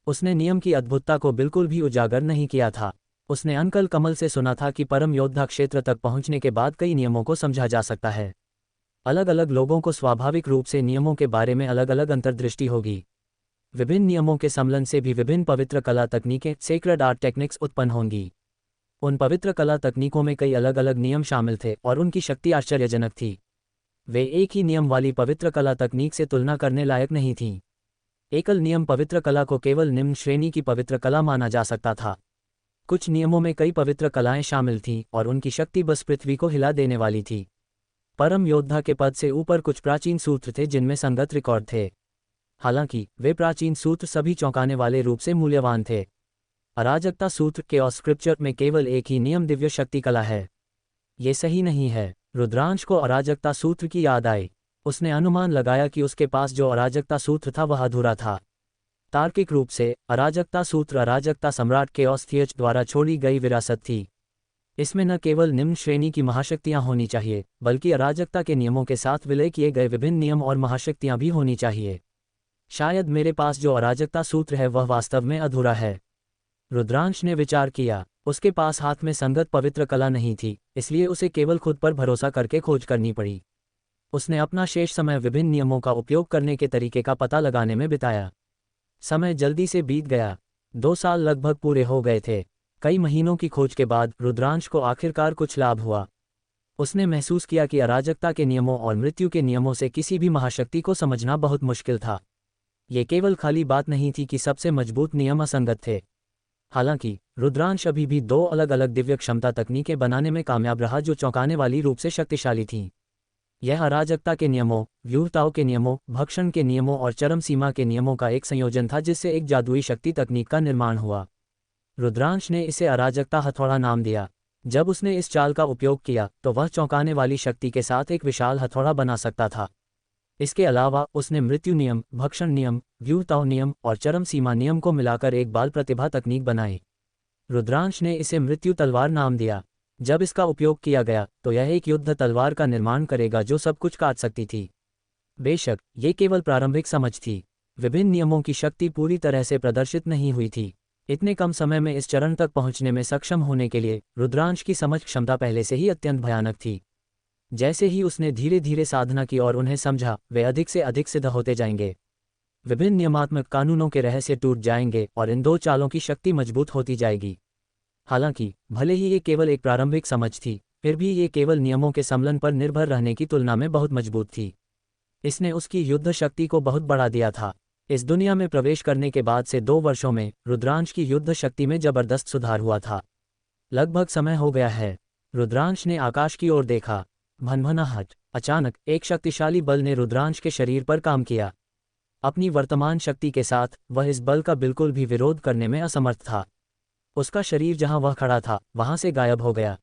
उसने नियम की अद्भुतता को बिल्कुल भी उजागर नहीं किया था। उसने अंकल कमल से सुना था कि परम योद्धा क्षेत्र तक पहुंचने के बाद कई नियमों को समझा जा सकता है। अलग अलग लोगों को स्वाभाविक रूप से नियमों के बारे में अलग अलग अंतर्दृष्टि होगी। विभिन्न नियमों के सम्मेलन से भी विभिन्न पवित्र कला तकनीकें सेक्रेड आर्ट टेक्निक्स उत्पन्न होंगी। उन पवित्र कला तकनीकों में कई अलग अलग नियम शामिल थे और उनकी शक्ति आश्चर्यजनक थी। वे एक ही नियम वाली पवित्र कला तकनीक से तुलना करने लायक नहीं थीं। एकल नियम पवित्र कला को केवल निम्न श्रेणी की पवित्र कला माना जा सकता था। कुछ नियमों में कई पवित्र कलाएं शामिल थीं और उनकी शक्ति बस पृथ्वी को हिला देने वाली थी। परम योद्धा के पद से ऊपर कुछ प्राचीन सूत्र थे जिनमें संगत रिकॉर्ड थे। हालांकि वे प्राचीन सूत्र सभी चौंकाने वाले रूप से मूल्यवान थे। अराजकता सूत्र के और स्क्रिप्चर में केवल एक ही नियम दिव्य शक्ति कला है। ये सही नहीं है। रुद्रांश को अराजकता सूत्र की याद आई। उसने अनुमान लगाया कि उसके पास जो अराजकता सूत्र था वह अधूरा था। तार्किक रूप से अराजकता सूत्र अराजकता सम्राट केओस थियच द्वारा छोड़ी गई विरासत थी। इसमें न केवल निम्न श्रेणी की महाशक्तियां होनी चाहिए, बल्कि अराजकता के नियमों के साथ विलय किए गए विभिन्न नियम और महाशक्तियां भी होनी चाहिए। शायद मेरे पास जो अराजकता सूत्र है वह वास्तव में अधूरा है। रुद्रांश ने विचार किया। उसके पास हाथ में संगत पवित्र कला नहीं थी, इसलिए उसे केवल खुद पर भरोसा करके खोज करनी पड़ी। उसने अपना शेष समय विभिन्न नियमों का उपयोग करने के तरीके का पता लगाने में बिताया। समय जल्दी से बीत गया। 2 साल लगभग पूरे हो गए थे। कई महीनों की खोज के बाद रुद्रांश को आखिरकार कुछ लाभ हुआ। उसने महसूस किया कि अराजकता के नियमों और मृत्यु के नियमों से किसी भी महाशक्ति को समझना बहुत मुश्किल था। ये केवल खाली बात नहीं थी कि सबसे मजबूत नियम असंगत थे। हालांकि रुद्रांश अभी भी 2 अलग-अलग दिव्य क्षमता तकनीकें बनाने में कामयाब रहा जो चौंकाने वाली रूप से शक्तिशाली थीं। यह अराजकता के नियमों, व्यूहताओं के नियमों, भक्षण के नियमों और चरम सीमा के नियमों का एक संयोजन था जिससे एक जादुई शक्ति तकनीक का निर्माण हुआ। रुद्रांश ने इसे अराजकता हथौड़ा नाम दिया। जब उसने इस चाल का उपयोग किया तो वह चौंकाने वाली शक्ति के साथ एक विशाल हथौड़ा बना सकता था। इसके अलावा उसने मृत्यु नियम, भक्षण नियम, व्यूहताओं नियम और चरम सीमा नियम को मिलाकर एक बाल प्रतिभा तकनीक बनाई। रुद्रांश ने इसे मृत्यु तलवार नाम दिया। जब इसका उपयोग किया गया तो यह एक युद्ध तलवार का निर्माण करेगा जो सब कुछ काट सकती थी। बेशक ये केवल प्रारंभिक समझ थी। विभिन्न नियमों की शक्ति पूरी तरह से प्रदर्शित नहीं हुई थी। इतने कम समय में इस चरण तक पहुंचने में सक्षम होने के लिए रुद्रांश की समझ क्षमता पहले से ही अत्यंत भयानक थी। जैसे ही उसने धीरे धीरे साधना की और उन्हें समझा, वे अधिक से अधिक सिद्ध होते जाएंगे। विभिन्न नियमात्मक कानूनों के रहस्य टूट जाएंगे और इन 2 चालों की शक्ति मजबूत होती जाएगी। हालांकि भले ही ये केवल एक प्रारंभिक समझ थी, फिर भी ये केवल नियमों के सम्मेलन पर निर्भर रहने की तुलना में बहुत मजबूत थी। इसने उसकी युद्ध शक्ति को बहुत बढ़ा दिया था। इस दुनिया में प्रवेश करने के बाद से 2 वर्षों में रुद्रांश की युद्ध शक्ति में जबरदस्त सुधार हुआ था। लगभग समय हो गया है। रुद्रांश ने आकाश की ओर देखा। भनभनाहट। अचानक एक शक्तिशाली बल ने रुद्रांश के शरीर पर काम किया। अपनी वर्तमान शक्ति के साथ वह इस बल का बिल्कुल भी विरोध करने में असमर्थ था। उसका शरीर जहां वह खड़ा था वहां से गायब हो गया।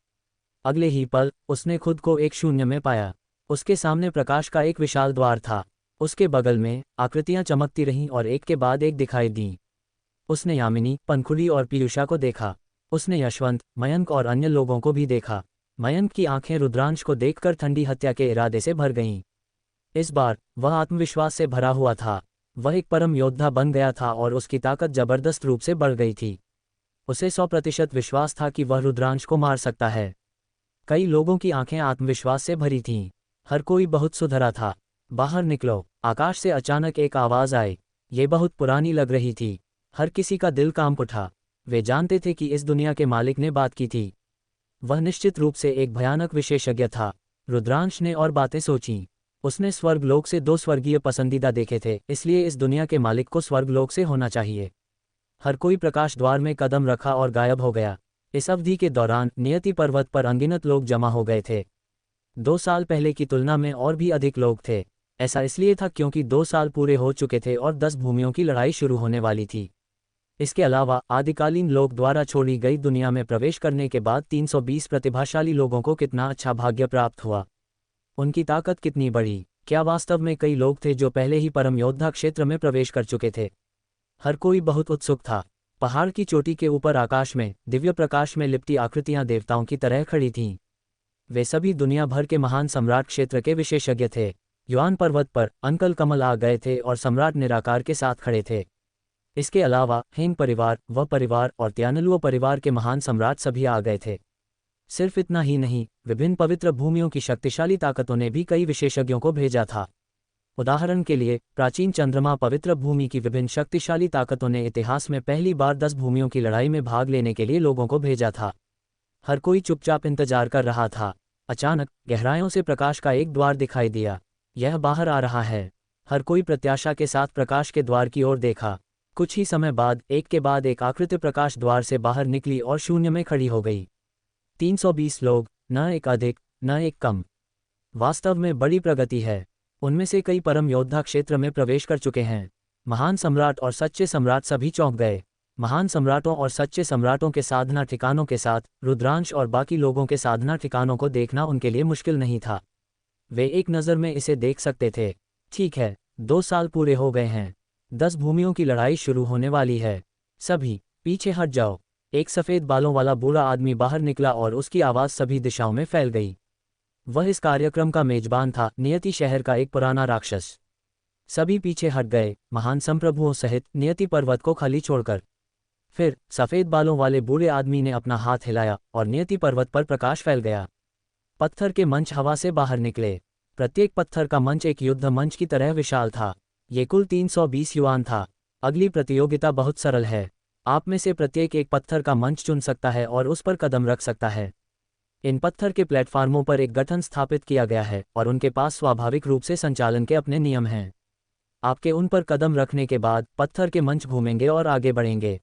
अगले ही पल उसने खुद को एक शून्य में पाया। उसके सामने प्रकाश का एक विशाल द्वार था। उसके बगल में आकृतियां चमकती रहीं और एक के बाद एक दिखाई दीं। उसने यामिनी, पंखुड़ी और पीयूषा को देखा। उसने यशवंत, मयंक और अन्य लोगों को भी देखा। मयंक की आंखें रुद्रांश को देखकर ठंडी हत्या के इरादे से भर गईं। इस बार वह आत्मविश्वास से भरा हुआ था। वह एक परम योद्धा बन गया था और उसकी ताकत जबरदस्त रूप से बढ़ गई थी। उसे 100% विश्वास था कि वह रुद्रांश को मार सकता है। कई लोगों की आंखें आत्मविश्वास से भरी थीं। हर कोई बहुत सुधरा था। बाहर निकलो। आकाश से अचानक एक आवाज आई। ये बहुत पुरानी लग रही थी। हर किसी का दिल कांप उठा। वे जानते थे कि इस दुनिया के मालिक ने बात की थी। वह निश्चित रूप से एक भयानक विशेषज्ञ था। रुद्रांश ने और बातें सोचीं। उसने स्वर्गलोक से 2 स्वर्गीय पसंदीदा देखे थे, इसलिए इस दुनिया के मालिक को स्वर्गलोक से होना चाहिए। हर कोई प्रकाश द्वार में कदम रखा और गायब हो गया। इस अवधि के दौरान नियति पर्वत पर अनगिनत लोग जमा हो गए थे। 2 साल पहले की तुलना में और भी अधिक लोग थे। ऐसा इसलिए था क्योंकि 2 साल पूरे हो चुके थे और 10 भूमियों की लड़ाई शुरू होने वाली थी। इसके अलावा आदिकालीन लोक द्वारा छोड़ी गई दुनिया में प्रवेश करने के बाद 320 प्रतिभाशाली लोगों को कितना अच्छा भाग्य प्राप्त हुआ। उनकी ताकत कितनी बढ़ी। क्या वास्तव में कई लोग थे जो पहले ही परम योद्धा क्षेत्र में प्रवेश कर चुके थे। हर कोई बहुत उत्सुक था। पहाड़ की चोटी के ऊपर आकाश में दिव्य प्रकाश में लिपटी आकृतियां देवताओं की तरह खड़ी थीं। वे सभी दुनिया भर के महान सम्राट क्षेत्र के विशेषज्ञ थे। युआन पर्वत पर अंकल कमल आ गए थे और सम्राट निराकार के साथ खड़े थे। इसके अलावा हेंग परिवार, व परिवार और त्यानलुओ परिवार के महान सम्राट सभी आ गए थे। सिर्फ इतना ही नहीं, विभिन्न पवित्र भूमियों की शक्तिशाली ताकतों ने भी कई विशेषज्ञों को भेजा था। उदाहरण के लिए प्राचीन चंद्रमा पवित्र भूमि की विभिन्न शक्तिशाली ताकतों ने इतिहास में पहली बार 10 भूमियों की लड़ाई में भाग लेने के लिए लोगों को भेजा था। हर कोई चुपचाप इंतजार कर रहा था। अचानक गहराइयों से प्रकाश का एक द्वार दिखाई दिया। यह बाहर आ रहा है। हर कोई प्रत्याशा के साथ प्रकाश के द्वार की ओर देखा। कुछ ही समय बाद एक के बाद एक आकृति प्रकाश द्वार से बाहर निकली और शून्य में खड़ी हो गई। 320 लोग, न एक अधिक न एक कम। वास्तव में बड़ी प्रगति है। उनमें से कई परम योद्धा क्षेत्र में प्रवेश कर चुके हैं। महान सम्राट और सच्चे सम्राट सभी चौंक गए। महान सम्राटों और सच्चे सम्राटों के साधना ठिकानों के साथ रुद्रांश और बाकी लोगों के साधना ठिकानों को देखना उनके लिए मुश्किल नहीं था। वे एक नज़र में इसे देख सकते थे। ठीक है, 2 साल पूरे हो गए हैं। 10 भूमियों की लड़ाई शुरू होने वाली है। सभी पीछे हट जाओ। एक सफ़ेद बालों वाला बूढ़ा आदमी बाहर निकला और उसकी आवाज़ सभी दिशाओं में फैल गई। वह इस कार्यक्रम का मेजबान था, नियति शहर का एक पुराना राक्षस। सभी पीछे हट गए, महान संप्रभुओं सहित नियति पर्वत को खाली छोड़कर। फिर सफ़ेद बालों वाले बूढ़े आदमी ने अपना हाथ हिलाया और नियति पर्वत पर प्रकाश फैल गया। पत्थर के मंच हवा से बाहर निकले। प्रत्येक पत्थर का मंच एक युद्ध मंच की तरह विशाल था। ये कुल 320 युआन था। अगली प्रतियोगिता बहुत सरल है। आप में से प्रत्येक एक पत्थर का मंच चुन सकता है और उस पर कदम रख सकता है। इन पत्थर के प्लेटफार्मों पर एक गठन स्थापित किया गया है और उनके पास स्वाभाविक रूप से संचालन के अपने नियम हैं। आपके उन पर कदम रखने के बाद पत्थर के मंच घूमेंगे और आगे बढ़ेंगे।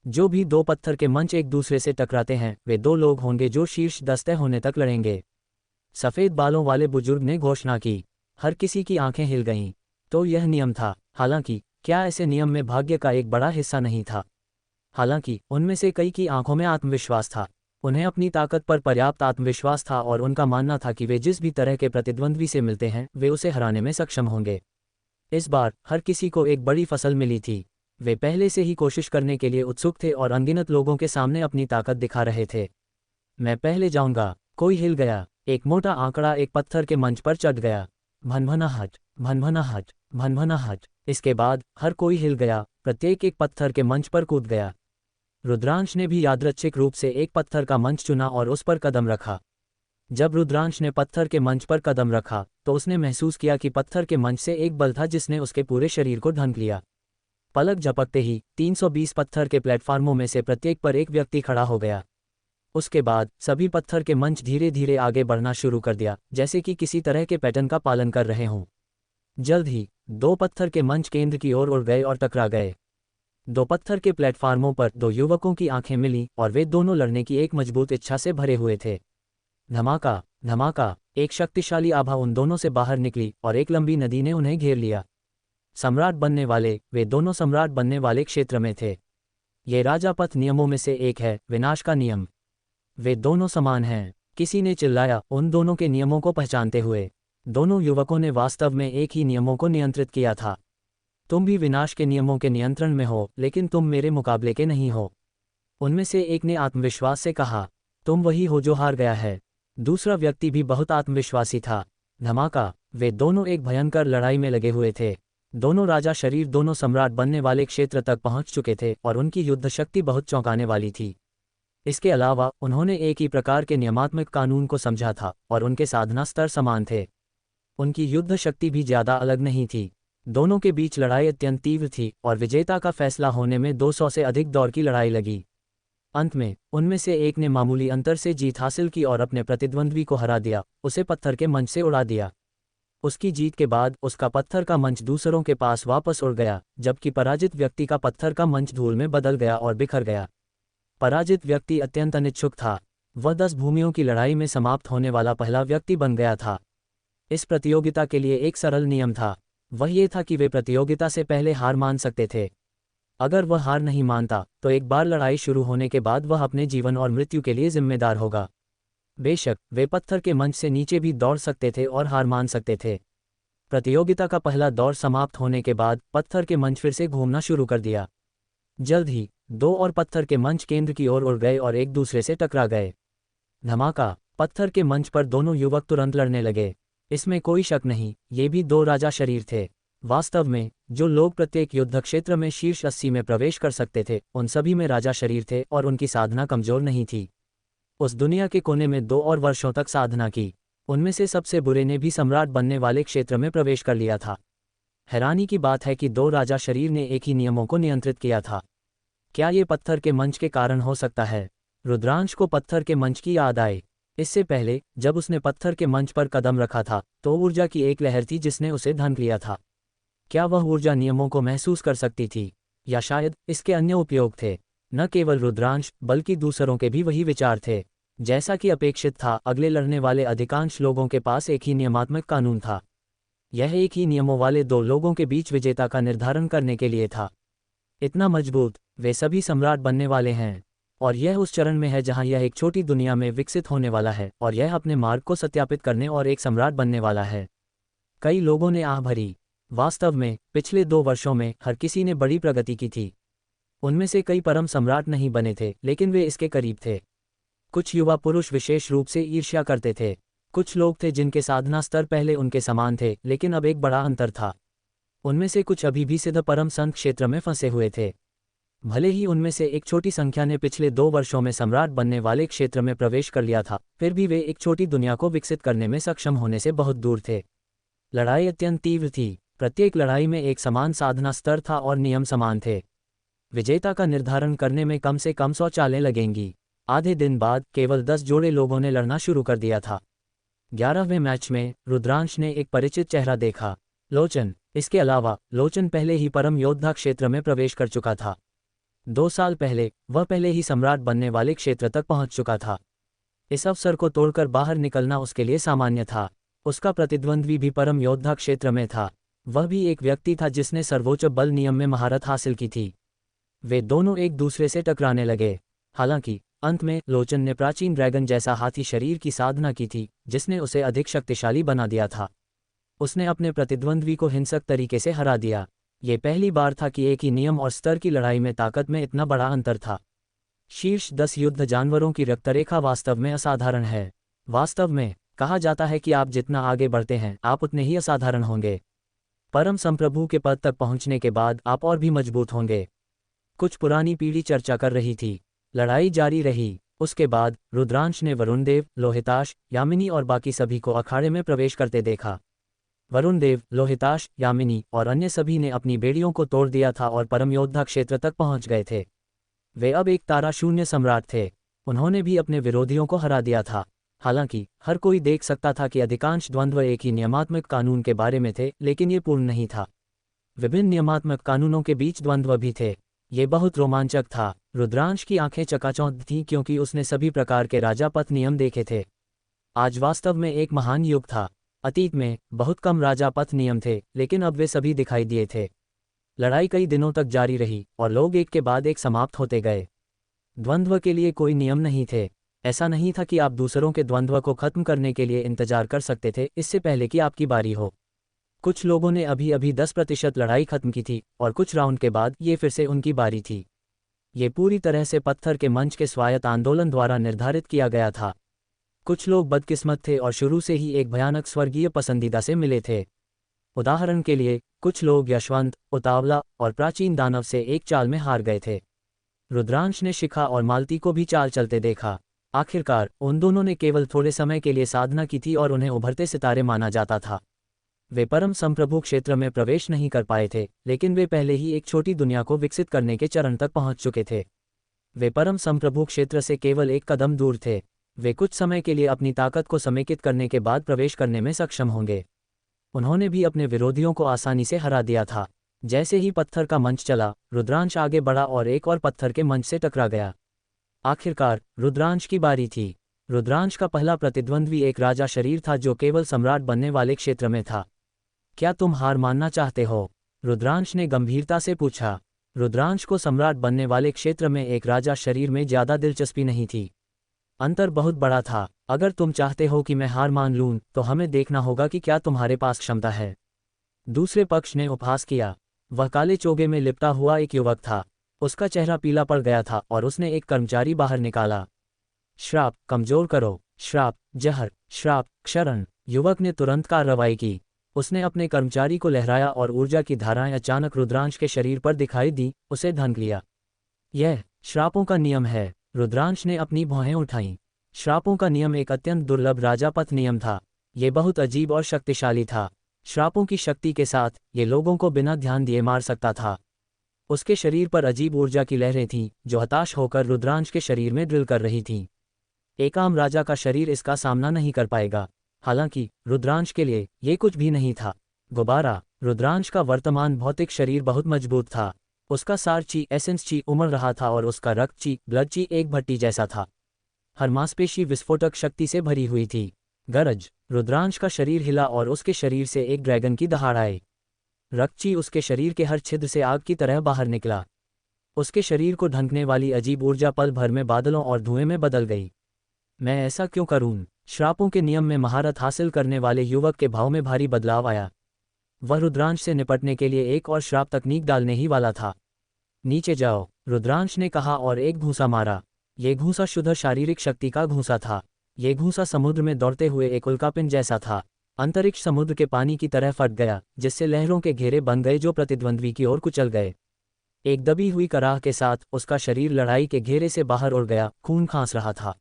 जो भी दो पत्थर के मंच एक दूसरे से टकराते हैं वे दो लोग होंगे जो शीर्ष दस्ते होने तक लड़ेंगे। सफ़ेद बालों वाले बुजुर्ग ने घोषणा की। हर किसी की आंखें हिल गईं। तो यह नियम था। हालांकि क्या ऐसे नियम में भाग्य का एक बड़ा हिस्सा नहीं था? हालांकि उनमें से कई की आंखों में आत्मविश्वास था। उन्हें अपनी ताकत पर पर्याप्त आत्मविश्वास था और उनका मानना था कि वे जिस भी तरह के प्रतिद्वंद्वी से मिलते हैं वे उसे हराने में सक्षम होंगे। इस बार हर किसी को एक बड़ी फसल मिली थी। वे पहले से ही कोशिश करने के लिए उत्सुक थे और अनगिनत लोगों के सामने अपनी ताकत दिखा रहे थे। मैं पहले जाऊंगा। कोई हिल गया। एक मोटा आंकड़ा एक पत्थर के मंच पर चढ़ गया। भनभनाहट, भनभनाहट, भनभनाहट। इसके बाद हर कोई हिल गया। प्रत्येक एक पत्थर के मंच पर कूद गया। रुद्रांश ने भी यादृच्छिक रूप से एक पत्थर का मंच चुना और उस पर कदम रखा। जब रुद्रांश ने पत्थर के मंच पर कदम रखा तो उसने महसूस किया कि पत्थर के मंच से एक बल था जिसने उसके पूरे शरीर को ढंक लिया। पलक झपकते ही 320 पत्थर के प्लेटफार्मों में से प्रत्येक पर एक व्यक्ति खड़ा हो गया। उसके बाद सभी पत्थर के मंच धीरे धीरे आगे बढ़ना शुरू कर दिया, जैसे कि किसी तरह के पैटर्न का पालन कर रहे हों। जल्द ही दो पत्थर के मंच केंद्र की ओर उड़ गए और टकरा गए। दो पत्थर के प्लेटफार्मों पर दो युवकों की आंखें मिलीं और वे दोनों लड़ने की एक मजबूत इच्छा से भरे हुए थे। धमाका, धमाका। एक शक्तिशाली आभा उन दोनों से बाहर निकली और एक लंबी नदी ने उन्हें घेर लिया। सम्राट बनने वाले, वे दोनों सम्राट बनने वाले क्षेत्र में थे। ये राजापथ नियमों में से एक है, विनाश का नियम। वे दोनों समान हैं। किसी ने चिल्लाया, उन दोनों के नियमों को पहचानते हुए। दोनों युवकों ने वास्तव में एक ही नियमों को नियंत्रित किया था। तुम भी विनाश के नियमों के नियंत्रण में हो, लेकिन तुम मेरे मुकाबले के नहीं हो। उनमें से एक ने आत्मविश्वास से कहा, तुम वही हो जो हार गया है। दूसरा व्यक्ति भी बहुत आत्मविश्वासी था। धमाका। वे दोनों एक भयंकर लड़ाई में लगे हुए थे। दोनों राजा शरीर दोनों सम्राट बनने वाले क्षेत्र तक पहुंच चुके थे और उनकी युद्ध शक्ति बहुत चौंकाने वाली थी। इसके अलावा उन्होंने एक ही प्रकार के नियमात्मक कानून को समझा था और उनके साधना स्तर समान थे। उनकी युद्ध शक्ति भी ज्यादा अलग नहीं थी। दोनों के बीच लड़ाई अत्यंत तीव्र थी और विजेता का फैसला होने में 200 से अधिक दौर की लड़ाई लगी। अंत में उनमें से एक ने मामूली अंतर से जीत हासिल की और अपने प्रतिद्वंद्वी को हरा दिया, उसे पत्थर के मंच से उड़ा दिया। उसकी जीत के बाद उसका पत्थर का मंच दूसरों के पास वापस उड़ गया, जबकि पराजित व्यक्ति का पत्थर का मंच धूल में बदल गया और बिखर गया। पराजित व्यक्ति अत्यंत अनिच्छुक था। वह 10 भूमियों की लड़ाई में समाप्त होने वाला पहला व्यक्ति बन गया था। इस प्रतियोगिता के लिए एक सरल नियम था। वह ये था कि वे प्रतियोगिता से पहले हार मान सकते थे। अगर वह हार नहीं मानता तो एक बार लड़ाई शुरू होने के बाद वह अपने जीवन और मृत्यु के लिए जिम्मेदार होगा। बेशक वे पत्थर के मंच से नीचे भी दौड़ सकते थे और हार मान सकते थे। प्रतियोगिता का पहला दौर समाप्त होने के बाद पत्थर के मंच फिर से घूमना शुरू कर दिया। जल्द ही दो और पत्थर के मंच केंद्र की ओर उड़ गए और एक दूसरे से टकरा गए। धमाका। पत्थर के मंच पर दोनों युवक तुरंत लड़ने लगे। इसमें कोई शक नहीं, ये भी दो राजा शरीर थे। वास्तव में जो लोग प्रत्येक युद्ध क्षेत्र में शीर्ष 80 में प्रवेश कर सकते थे उन सभी में राजा शरीर थे और उनकी साधना कमजोर नहीं थी। उस दुनिया के कोने में 2 और वर्षों तक साधना की। उनमें से सबसे बुरे ने भी सम्राट बनने वाले क्षेत्र में प्रवेश कर लिया था। हैरानी की बात है कि 2 राजा शरीर ने एक ही नियमों को नियंत्रित किया था। क्या ये पत्थर के मंच के कारण हो सकता है? रुद्रांश को पत्थर के मंच की याद आई। इससे पहले जब उसने पत्थर के मंच पर कदम रखा था तो ऊर्जा की एक लहर थी जिसने उसे ढंक लिया था। क्या वह ऊर्जा नियमों को महसूस कर सकती थी, या शायद इसके अन्य उपयोग थे? न केवल रुद्रांश बल्कि दूसरों के भी वही विचार थे। जैसा कि अपेक्षित था, अगले लड़ने वाले अधिकांश लोगों के पास एक ही नियमात्मक कानून था। यह एक ही नियमों वाले 2 लोगों के बीच विजेता का निर्धारण करने के लिए था। इतना मजबूत, वे सभी सम्राट बनने वाले हैं और यह उस चरण में है जहां यह एक छोटी दुनिया में विकसित होने वाला है और यह अपने मार्ग को सत्यापित करने और एक सम्राट बनने वाला है। कई लोगों ने आह भरी। वास्तव में पिछले 2 वर्षों में हर किसी ने बड़ी प्रगति की थी। उनमें से कई परम सम्राट नहीं बने थे, लेकिन वे इसके करीब थे। कुछ युवा पुरुष विशेष रूप से ईर्ष्या करते थे। कुछ लोग थे जिनके साधना स्तर पहले उनके समान थे, लेकिन अब एक बड़ा अंतर था। उनमें से कुछ अभी भी सिद्ध परम संत क्षेत्र में फंसे हुए थे। भले ही उनमें से एक छोटी संख्या ने पिछले 2 वर्षों में सम्राट बनने वाले क्षेत्र में प्रवेश कर लिया था, फिर भी वे एक छोटी दुनिया को विकसित करने में सक्षम होने से बहुत दूर थे। लड़ाई अत्यंत तीव्र थी। प्रत्येक लड़ाई में एक समान साधना स्तर था और नियम समान थे। विजेता का निर्धारण करने में कम से कम 100 चालें लगेंगी। आधे दिन बाद केवल 10 जोड़े लोगों ने लड़ना शुरू कर दिया था। 11वें मैच में रुद्रांश ने एक परिचित चेहरा देखा, लोचन। इसके अलावा लोचन पहले ही परम योद्धा क्षेत्र में प्रवेश कर चुका था। 2 साल पहले वह पहले ही सम्राट बनने वाले क्षेत्र तक पहुंच चुका था। इस अवसर को तोड़कर बाहर निकलना उसके लिए सामान्य था। उसका प्रतिद्वंद्वी भी परम योद्धा क्षेत्र में था। वह भी एक व्यक्ति था जिसने सर्वोच्च बल नियम में महारत हासिल की थी। वे दोनों एक दूसरे से टकराने लगे। हालांकि अंत में लोचन ने प्राचीन ड्रैगन जैसा हाथी शरीर की साधना की थी, जिसने उसे अधिक शक्तिशाली बना दिया था। उसने अपने प्रतिद्वंद्वी को हिंसक तरीके से हरा दिया। ये पहली बार था कि एक ही नियम और स्तर की लड़ाई में ताकत में इतना बड़ा अंतर था। शीर्ष 10 युद्ध जानवरों की रक्तरेखा वास्तव में असाधारण है। वास्तव में कहा जाता है कि आप जितना आगे बढ़ते हैं आप उतने ही असाधारण होंगे। परम संप्रभु के पद तक पहुंचने के बाद आप और भी मजबूत होंगे। कुछ पुरानी पीढ़ी चर्चा कर रही थी। लड़ाई जारी रही। उसके बाद रुद्रांश ने वरुणदेव, लोहिताश, यामिनी और बाकी सभी को अखाड़े में प्रवेश करते देखा। वरुणदेव, लोहिताश, यामिनी और अन्य सभी ने अपनी बेड़ियों को तोड़ दिया था और परम योद्धा क्षेत्र तक पहुंच गए थे। वे अब एक तारा शून्य सम्राट थे। उन्होंने भी अपने विरोधियों को हरा दिया था। हालांकि हर कोई देख सकता था कि अधिकांश द्वंद्व एक ही नियमात्मक कानून के बारे में थे, लेकिन ये पूर्ण नहीं था। विभिन्न नियमात्मक कानूनों के बीच द्वंद्व भी थे। ये बहुत रोमांचक था। रुद्रांश की आंखें चकाचौंध थीं क्योंकि उसने सभी प्रकार के राजापथ नियम देखे थे। आज वास्तव में एक महान युग था। अतीत में बहुत कम राजापथ नियम थे, लेकिन अब वे सभी दिखाई दिए थे। लड़ाई कई दिनों तक जारी रही और लोग एक के बाद एक समाप्त होते गए। द्वंद्व के लिए कोई नियम नहीं थे। ऐसा नहीं था कि आप दूसरों के द्वंद्व को खत्म करने के लिए इंतजार कर सकते थे इससे पहले कि आपकी बारी हो। कुछ लोगों ने अभी अभी 10% लड़ाई खत्म की थी और कुछ राउंड के बाद ये फिर से उनकी बारी थी। ये पूरी तरह से पत्थर के मंच के स्वायत्त आंदोलन द्वारा निर्धारित किया गया था। कुछ लोग बदकिस्मत थे और शुरू से ही एक भयानक स्वर्गीय पसंदीदा से मिले थे। उदाहरण के लिए कुछ लोग यशवंत, उतावला और प्राचीन दानव से एक चाल में हार गए थे। रुद्रांश ने शिखा और मालती को भी चाल चलते देखा। आखिरकार उन दोनों ने केवल थोड़े समय के लिए साधना की थी और उन्हें उभरते सितारे माना जाता था। वे परम संप्रभु क्षेत्र में प्रवेश नहीं कर पाए थे, लेकिन वे पहले ही एक छोटी दुनिया को विकसित करने के चरण तक पहुंच चुके थे। वे परम संप्रभु क्षेत्र से केवल एक कदम दूर थे। वे कुछ समय के लिए अपनी ताकत को समेकित करने के बाद प्रवेश करने में सक्षम होंगे। उन्होंने भी अपने विरोधियों को आसानी से हरा दिया था। जैसे ही पत्थर का मंच चला, रुद्रांश आगे बढ़ा और एक और पत्थर के मंच से टकरा गया। आखिरकार रुद्रांश की बारी थी। रुद्रांश का पहला प्रतिद्वंद्वी एक राजा शरीर था जो केवल सम्राट बनने वाले क्षेत्र में था। क्या तुम हार मानना चाहते हो? रुद्रांश ने गंभीरता से पूछा। रुद्रांश को सम्राट बनने वाले क्षेत्र में एक राजा शरीर में ज्यादा दिलचस्पी नहीं थी। अंतर बहुत बड़ा था। अगर तुम चाहते हो कि मैं हार मान लूं, तो हमें देखना होगा कि क्या तुम्हारे पास क्षमता है। दूसरे पक्ष ने उपहास किया। वह काले चोगे में लिपटा हुआ एक युवक था। उसका चेहरा पीला पड़ गया था और उसने एक कर्मचारी बाहर निकाला। श्राप, कमजोर करो। श्राप, जहर, श्राप, क्षरण। युवक ने तुरंत कार्रवाई की। उसने अपने कर्मचारी को लहराया और ऊर्जा की धाराएं अचानक रुद्रांश के शरीर पर दिखाई दी। उसे ढंक लिया। यह श्रापों का नियम है। रुद्रांश ने अपनी भौहें उठाईं। श्रापों का नियम एक अत्यंत दुर्लभ राजापथ नियम था। ये बहुत अजीब और शक्तिशाली था। श्रापों की शक्ति के साथ ये लोगों को बिना ध्यान दिए मार सकता था। उसके शरीर पर अजीब ऊर्जा की लहरें थीं जो हताश होकर रुद्रांश के शरीर में ड्रिल कर रही थीं। एक आम राजा का शरीर इसका सामना नहीं कर पाएगा। हालांकि रुद्रांश के लिए ये कुछ भी नहीं था। गुब्बारा। रुद्रांश का वर्तमान भौतिक शरीर बहुत मजबूत था। उसका सार ची, एसेंस ची उमड़ रहा था और उसका रक्त ची, ब्लड ची एक भट्टी जैसा था। हर मांसपेशी विस्फोटक शक्ति से भरी हुई थी। गरज। रुद्रांश का शरीर हिला और उसके शरीर से एक ड्रैगन की दहाड़ आई। रक्तची उसके शरीर के हर छिद्र से आग की तरह बाहर निकला। उसके शरीर को ढंकने वाली अजीब ऊर्जा पल भर में बादलों और धुएं में बदल गई। मैं ऐसा क्यों करूं? श्रापों के नियम में महारत हासिल करने वाले युवक के भाव में भारी बदलाव आया। वह रुद्रांश से निपटने के लिए एक और श्राप तकनीक डालने ही वाला था। नीचे जाओ, रुद्रांश ने कहा और एक घूंसा मारा। ये घूंसा शुद्ध शारीरिक शक्ति का घूंसा था। ये घूंसा समुद्र में दौड़ते हुए एक उल्कापिंड जैसा था। अंतरिक्ष समुद्र के पानी की तरह फट गया, जिससे लहरों के घेरे बन गए जो प्रतिद्वंद्वी की ओर कुचल गए। एक दबी हुई कराह के साथ उसका शरीर लड़ाई के घेरे से बाहर उड़ गया, खून खांस रहा था।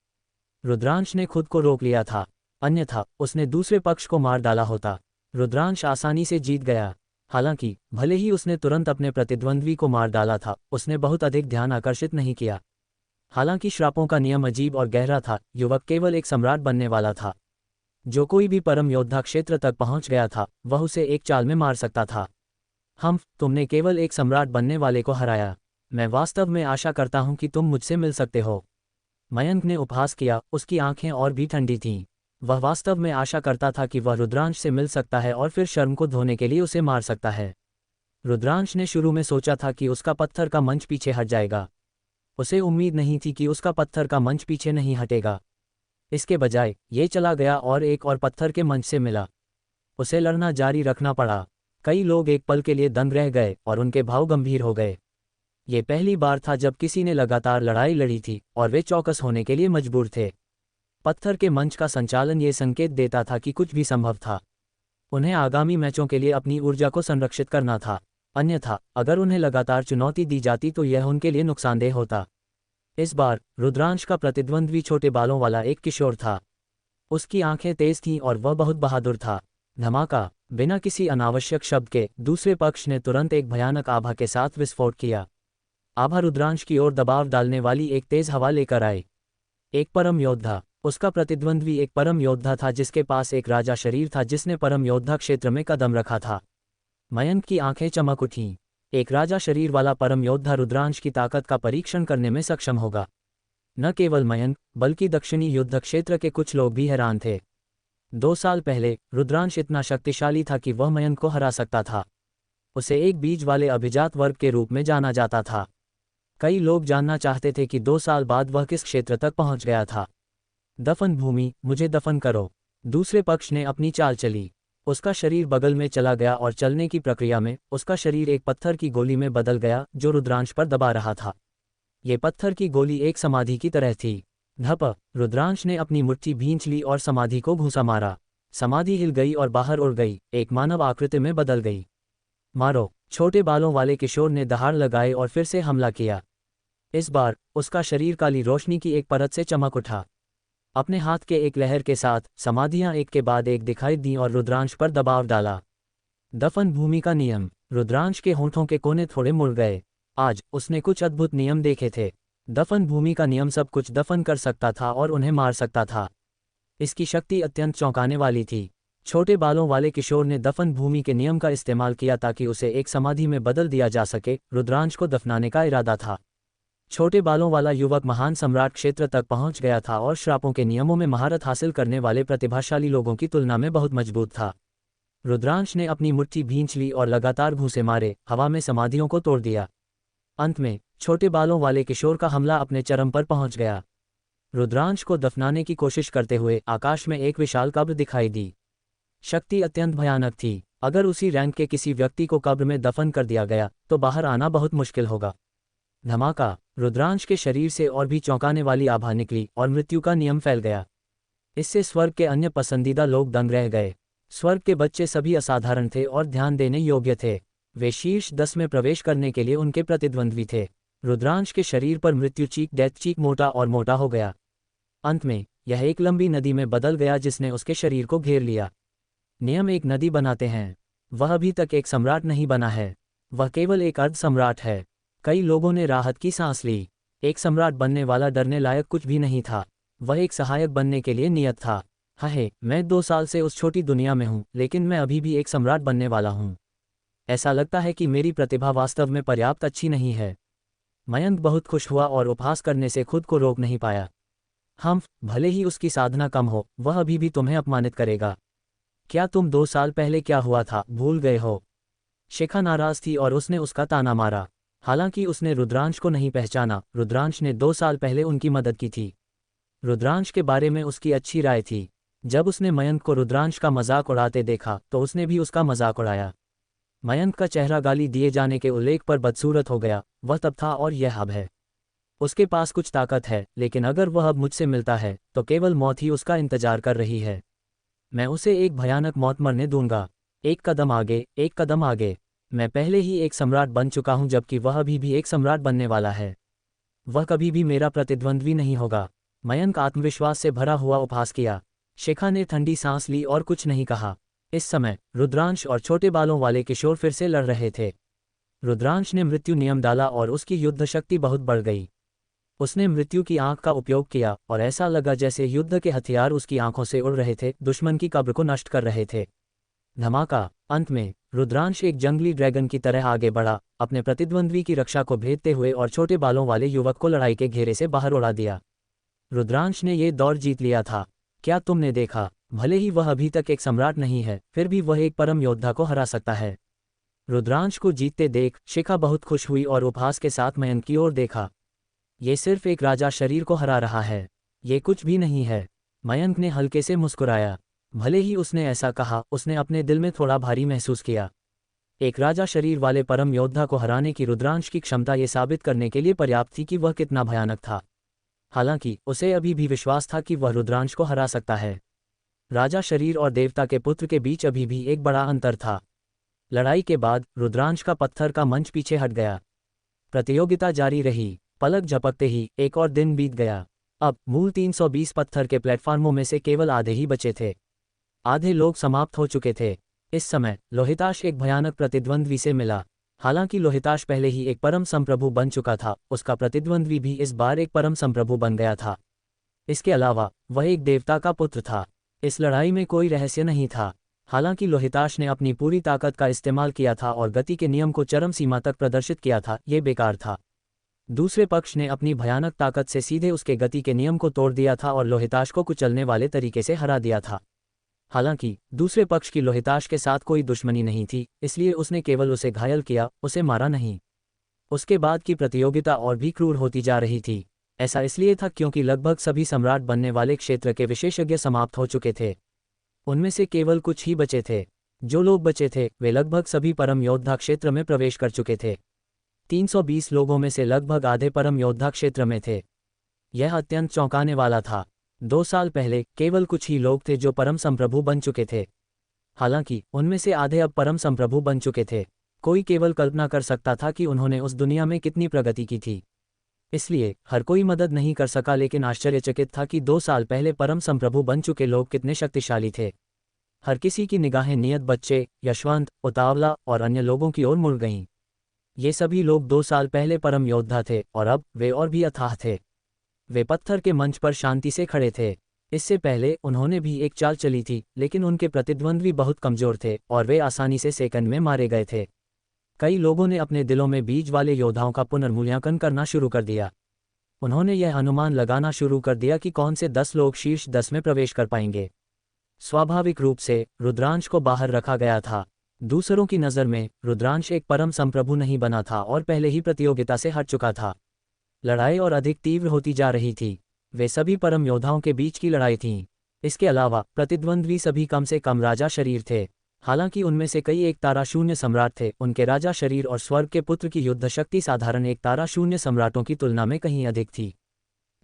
रुद्रांश ने खुद को रोक लिया था, अन्यथा उसने दूसरे पक्ष को मार डाला होता। रुद्रांश आसानी से जीत गया। हालांकि भले ही उसने तुरंत अपने प्रतिद्वंद्वी को मार डाला था, उसने बहुत अधिक ध्यान आकर्षित नहीं किया। हालांकि श्रापों का नियम अजीब और गहरा था। युवक केवल एक सम्राट बनने वाला था। जो कोई भी परम योद्धा क्षेत्र तक पहुंच गया था, वह उसे एक चाल में मार सकता था। तुमने केवल एक सम्राट बनने वाले को हराया। मैं वास्तव में आशा करता हूं कि तुम मुझसे मिल सकते हो। मयंक ने उपहास किया, उसकी आंखें और भी ठंडी थीं। वह वास्तव में आशा करता था कि वह रुद्रांश से मिल सकता है और फिर शर्म को धोने के लिए उसे मार सकता है। रुद्रांश ने शुरू में सोचा था कि उसका पत्थर का मंच पीछे हट जाएगा। उसे उम्मीद नहीं थी कि उसका पत्थर का मंच पीछे नहीं हटेगा। इसके बजाय ये चला गया और एक और पत्थर के मंच से मिला। उसे लड़ना जारी रखना पड़ा। कई लोग एक पल के लिए दंग रह गए और उनके भाव गंभीर हो गए। ये पहली बार था जब किसी ने लगातार लड़ाई लड़ी थी और वे चौकस होने के लिए मजबूर थे। पत्थर के मंच का संचालन ये संकेत देता था कि कुछ भी संभव था। उन्हें आगामी मैचों के लिए अपनी ऊर्जा को संरक्षित करना था, अन्यथा अगर उन्हें लगातार चुनौती दी जाती तो यह उनके लिए नुकसानदेह होता। इस बार रुद्रांश का प्रतिद्वंद्वी छोटे बालों वाला एक किशोर था। उसकी आंखें तेज थीं और वह बहुत बहादुर था। धमाका! बिना किसी अनावश्यक शब्द के दूसरे पक्ष ने तुरंत एक भयानक आभा के साथ विस्फोट किया। आभा रुद्रांश की ओर दबाव डालने वाली एक तेज हवा लेकर आई। एक परम योद्धा। उसका प्रतिद्वंद्वी एक परम योद्धा था जिसके पास एक राजा शरीर था, जिसने परम योद्धा क्षेत्र में कदम रखा था। मयंक की आंखें चमक उठीं। एक राजा शरीर वाला परम योद्धा रुद्रांश की ताकत का परीक्षण करने में सक्षम होगा। न केवल मयंक बल्कि दक्षिणी युद्ध क्षेत्र के कुछ लोग भी हैरान थे। 2 साल पहले रुद्रांश इतना शक्तिशाली था कि वह मयंक को हरा सकता था। उसे एक बीज वाले अभिजात वर्ग के रूप में जाना जाता था। कई लोग जानना चाहते थे कि 2 साल बाद वह किस क्षेत्र तक पहुंच गया था। दफन भूमि, मुझे दफन करो। दूसरे पक्ष ने अपनी चाल चली। उसका शरीर बगल में चला गया और चलने की प्रक्रिया में उसका शरीर एक पत्थर की गोली में बदल गया जो रुद्रांश पर दबा रहा था। ये पत्थर की गोली एक समाधि की तरह थी। धप! रुद्रांश ने अपनी मुट्ठी भींच ली और समाधि को घूंसा मारा। समाधि हिल गई और बाहर उड़ गई, एक मानव आकृति में बदल गई। मारो! छोटे बालों वाले किशोर ने दहाड़ लगाए और फिर से हमला किया। इस बार उसका शरीर काली रोशनी की एक परत से चमक उठा। अपने हाथ के एक लहर के साथ समाधियां एक के बाद एक दिखाई दीं और रुद्रांश पर दबाव डाला। दफन भूमि का नियम। रुद्रांश के होंठों के कोने थोड़े मुड़ गए। आज उसने कुछ अद्भुत नियम देखे थे। दफन भूमि का नियम सब कुछ दफन कर सकता था और उन्हें मार सकता था। इसकी शक्ति अत्यंत चौंकाने वाली थी। छोटे बालों वाले किशोर ने दफन भूमि के नियम का इस्तेमाल किया ताकि उसे एक समाधि में बदल दिया जा सके। रुद्रांश को दफनाने का इरादा था। छोटे बालों वाला युवक महान सम्राट क्षेत्र तक पहुंच गया था और श्रापों के नियमों में महारत हासिल करने वाले प्रतिभाशाली लोगों की तुलना में बहुत मजबूत था। रुद्रांश ने अपनी मुट्ठी भींच ली और लगातार घूंसे मारे, हवा में समाधियों को तोड़ दिया। अंत में छोटे बालों वाले किशोर का हमला अपने चरम पर पहुंच गया। रुद्रांश को दफनाने की कोशिश करते हुए आकाश में एक विशाल कब्र दिखाई दी। शक्ति अत्यंत भयानक थी। अगर उसी रैंक के किसी व्यक्ति को कब्र में दफन कर दिया गया तो बाहर आना बहुत मुश्किल होगा। धमाका! रुद्रांश के शरीर से और भी चौंकाने वाली आभा निकली और मृत्यु का नियम फैल गया। इससे स्वर्ग के अन्य पसंदीदा लोग दंग रह गए। स्वर्ग के बच्चे सभी असाधारण थे और ध्यान देने योग्य थे। वे शीर्ष 10 में प्रवेश करने के लिए उनके प्रतिद्वंद्वी थे। रुद्रांश के शरीर पर मृत्यु चीख, डेथ चीख मोटा और मोटा हो गया। अंत में यह एक लंबी नदी में बदल गया जिसने उसके शरीर को घेर लिया। नियम एक नदी बनाते हैं। वह अभी तक एक सम्राट नहीं बना है, वह केवल एक अर्ध सम्राट है। कई लोगों ने राहत की सांस ली। एक सम्राट बनने वाला डरने लायक कुछ भी नहीं था, वह एक सहायक बनने के लिए नियत था। हाय, मैं 2 साल से उस छोटी दुनिया में हूँ, लेकिन मैं अभी भी एक सम्राट बनने वाला हूँ। ऐसा लगता है कि मेरी प्रतिभा वास्तव में पर्याप्त अच्छी नहीं है। मयंक बहुत खुश हुआ और उपहास करने से खुद को रोक नहीं पाया। भले ही उसकी साधना कम हो, वह अभी भी तुम्हें अपमानित करेगा। क्या तुम 2 साल पहले क्या हुआ था भूल गए हो? शिखा नाराज थी और उसने उसका ताना मारा। हालांकि उसने रुद्रांश को नहीं पहचाना। रुद्रांश ने 2 साल पहले उनकी मदद की थी। रुद्रांश के बारे में उसकी अच्छी राय थी। जब उसने मयंक को रुद्रांश का मजाक उड़ाते देखा तो उसने भी उसका मजाक उड़ाया। मयंक का चेहरा गाली दिए जाने के उल्लेख पर बदसूरत हो गया। वह तब था और यह अब है। उसके पास कुछ ताकत है, लेकिन अगर वह अब मुझसे मिलता है तो केवल मौत ही उसका इंतजार कर रही है। मैं उसे एक भयानक मौत मरने दूंगा। एक कदम आगे, एक कदम आगे। मैं पहले ही एक सम्राट बन चुका हूं, जबकि वह अभी भी एक सम्राट बनने वाला है। वह कभी भी मेरा प्रतिद्वंद्वी नहीं होगा। मयंक आत्मविश्वास से भरा हुआ उपहास किया। शिखा ने ठंडी सांस ली और कुछ नहीं कहा। इस समय रुद्रांश और छोटे बालों वाले किशोर फिर से लड़ रहे थे। रुद्रांश ने मृत्यु नियम डाला और उसकी युद्ध शक्ति बहुत बढ़ गई। उसने मृत्यु की आंख का उपयोग किया और ऐसा लगा जैसे युद्ध के हथियार उसकी आंखों से उड़ रहे थे, दुश्मन की कब्र को नष्ट कर रहे थे। धमाका। अंत में रुद्रांश एक जंगली ड्रैगन की तरह आगे बढ़ा, अपने प्रतिद्वंद्वी की रक्षा को भेदते हुए और छोटे बालों वाले युवक को लड़ाई के घेरे से बाहर उड़ा दिया। रुद्रांश ने ये दौर जीत लिया था। क्या तुमने देखा? भले ही वह अभी तक एक सम्राट नहीं है, फिर भी वह एक परम योद्धा को हरा सकता है। रुद्रांश को जीतते देख शिखा बहुत खुश हुई और उपहास के साथ मयंक की ओर देखा। ये सिर्फ एक राजा शरीर को हरा रहा है, ये कुछ भी नहीं है। मयंक ने हल्के से मुस्कुराया। भले ही उसने ऐसा कहा, उसने अपने दिल में थोड़ा भारी महसूस किया। एक राजा शरीर वाले परम योद्धा को हराने की रुद्रांश की क्षमता ये साबित करने के लिए पर्याप्त थी कि वह कितना भयानक था। हालांकि उसे अभी भी विश्वास था कि वह रुद्रांश को हरा सकता है। राजा शरीर और देवता के पुत्र के बीच अभी भी एक बड़ा अंतर था। लड़ाई के बाद रुद्रांश का पत्थर का मंच पीछे हट गया। प्रतियोगिता जारी रही। पलक झपकते ही एक और दिन बीत गया। अब मूल 320 पत्थर के प्लेटफार्मों में से केवल आधे ही बचे थे। आधे लोग समाप्त हो चुके थे। इस समय लोहिताश एक भयानक प्रतिद्वंद्वी से मिला। हालांकि लोहिताश पहले ही एक परम संप्रभु बन चुका था, उसका प्रतिद्वंद्वी भी इस बार एक परम संप्रभु बन गया था। इसके अलावा वह एक देवता का पुत्र था। इस लड़ाई में कोई रहस्य नहीं था। हालांकि लोहिताश ने अपनी पूरी ताकत का इस्तेमाल किया था और गति के नियम को चरम सीमा तक प्रदर्शित किया था, ये बेकार था। दूसरे पक्ष ने अपनी भयानक ताकत से सीधे उसके गति के नियम को तोड़ दिया था और लोहिताश को कुचलने वाले तरीके से हरा दिया था। हालांकि दूसरे पक्ष की लोहिताश के साथ कोई दुश्मनी नहीं थी, इसलिए उसने केवल उसे घायल किया, उसे मारा नहीं। उसके बाद की प्रतियोगिता और भी क्रूर होती जा रही थी। ऐसा इसलिए था क्योंकि लगभग सभी सम्राट बनने वाले क्षेत्र के विशेषज्ञ समाप्त हो चुके थे। उनमें से केवल कुछ ही बचे थे। जो लोग बचे थे वे लगभग सभी परम योद्धा क्षेत्र में प्रवेश कर चुके थे। 320 लोगों में से लगभग आधे परम योद्धा क्षेत्र में थे। यह अत्यंत चौंकाने वाला था। 2 साल पहले केवल कुछ ही लोग थे जो परम संप्रभु बन चुके थे। हालांकि उनमें से आधे अब परम संप्रभु बन चुके थे। कोई केवल कल्पना कर सकता था कि उन्होंने उस दुनिया में कितनी प्रगति की थी। इसलिए हर कोई मदद नहीं कर सका, लेकिन आश्चर्यचकित था कि 2 साल पहले परम संप्रभु बन चुके लोग कितने शक्तिशाली थे। हर किसी की निगाहें नियत बच्चे, यशवंत, उतावला और अन्य लोगों की ओर मुड़ गईं। ये सभी लोग 2 साल पहले परम योद्धा थे और अब वे और भी अथाह थे। वे पत्थर के मंच पर शांति से खड़े थे। इससे पहले उन्होंने भी एक चाल चली थी, लेकिन उनके प्रतिद्वंद्वी बहुत कमजोर थे और वे आसानी से सेकंड में मारे गए थे। कई लोगों ने अपने दिलों में बीज वाले योद्धाओं का पुनर्मूल्यांकन करना शुरू कर दिया। उन्होंने यह अनुमान लगाना शुरू कर दिया कि कौन से 10 लोग शीर्ष 10 में प्रवेश कर पाएंगे। स्वाभाविक रूप से रुद्रांश को बाहर रखा गया था। दूसरों की नज़र में रुद्रांश एक परम संप्रभु नहीं बना था और पहले ही प्रतियोगिता से हट चुका था। लड़ाई और अधिक तीव्र होती जा रही थी। वे सभी परम योद्धाओं के बीच की लड़ाई थी। इसके अलावा प्रतिद्वंद्वी सभी कम से कम राजा शरीर थे। हालांकि उनमें से कई एक तारा शून्य सम्राट थे, उनके राजा शरीर और स्वर्ग के पुत्र की युद्ध शक्ति साधारण एक तारा शून्य सम्राटों की तुलना में कहीं अधिक थी।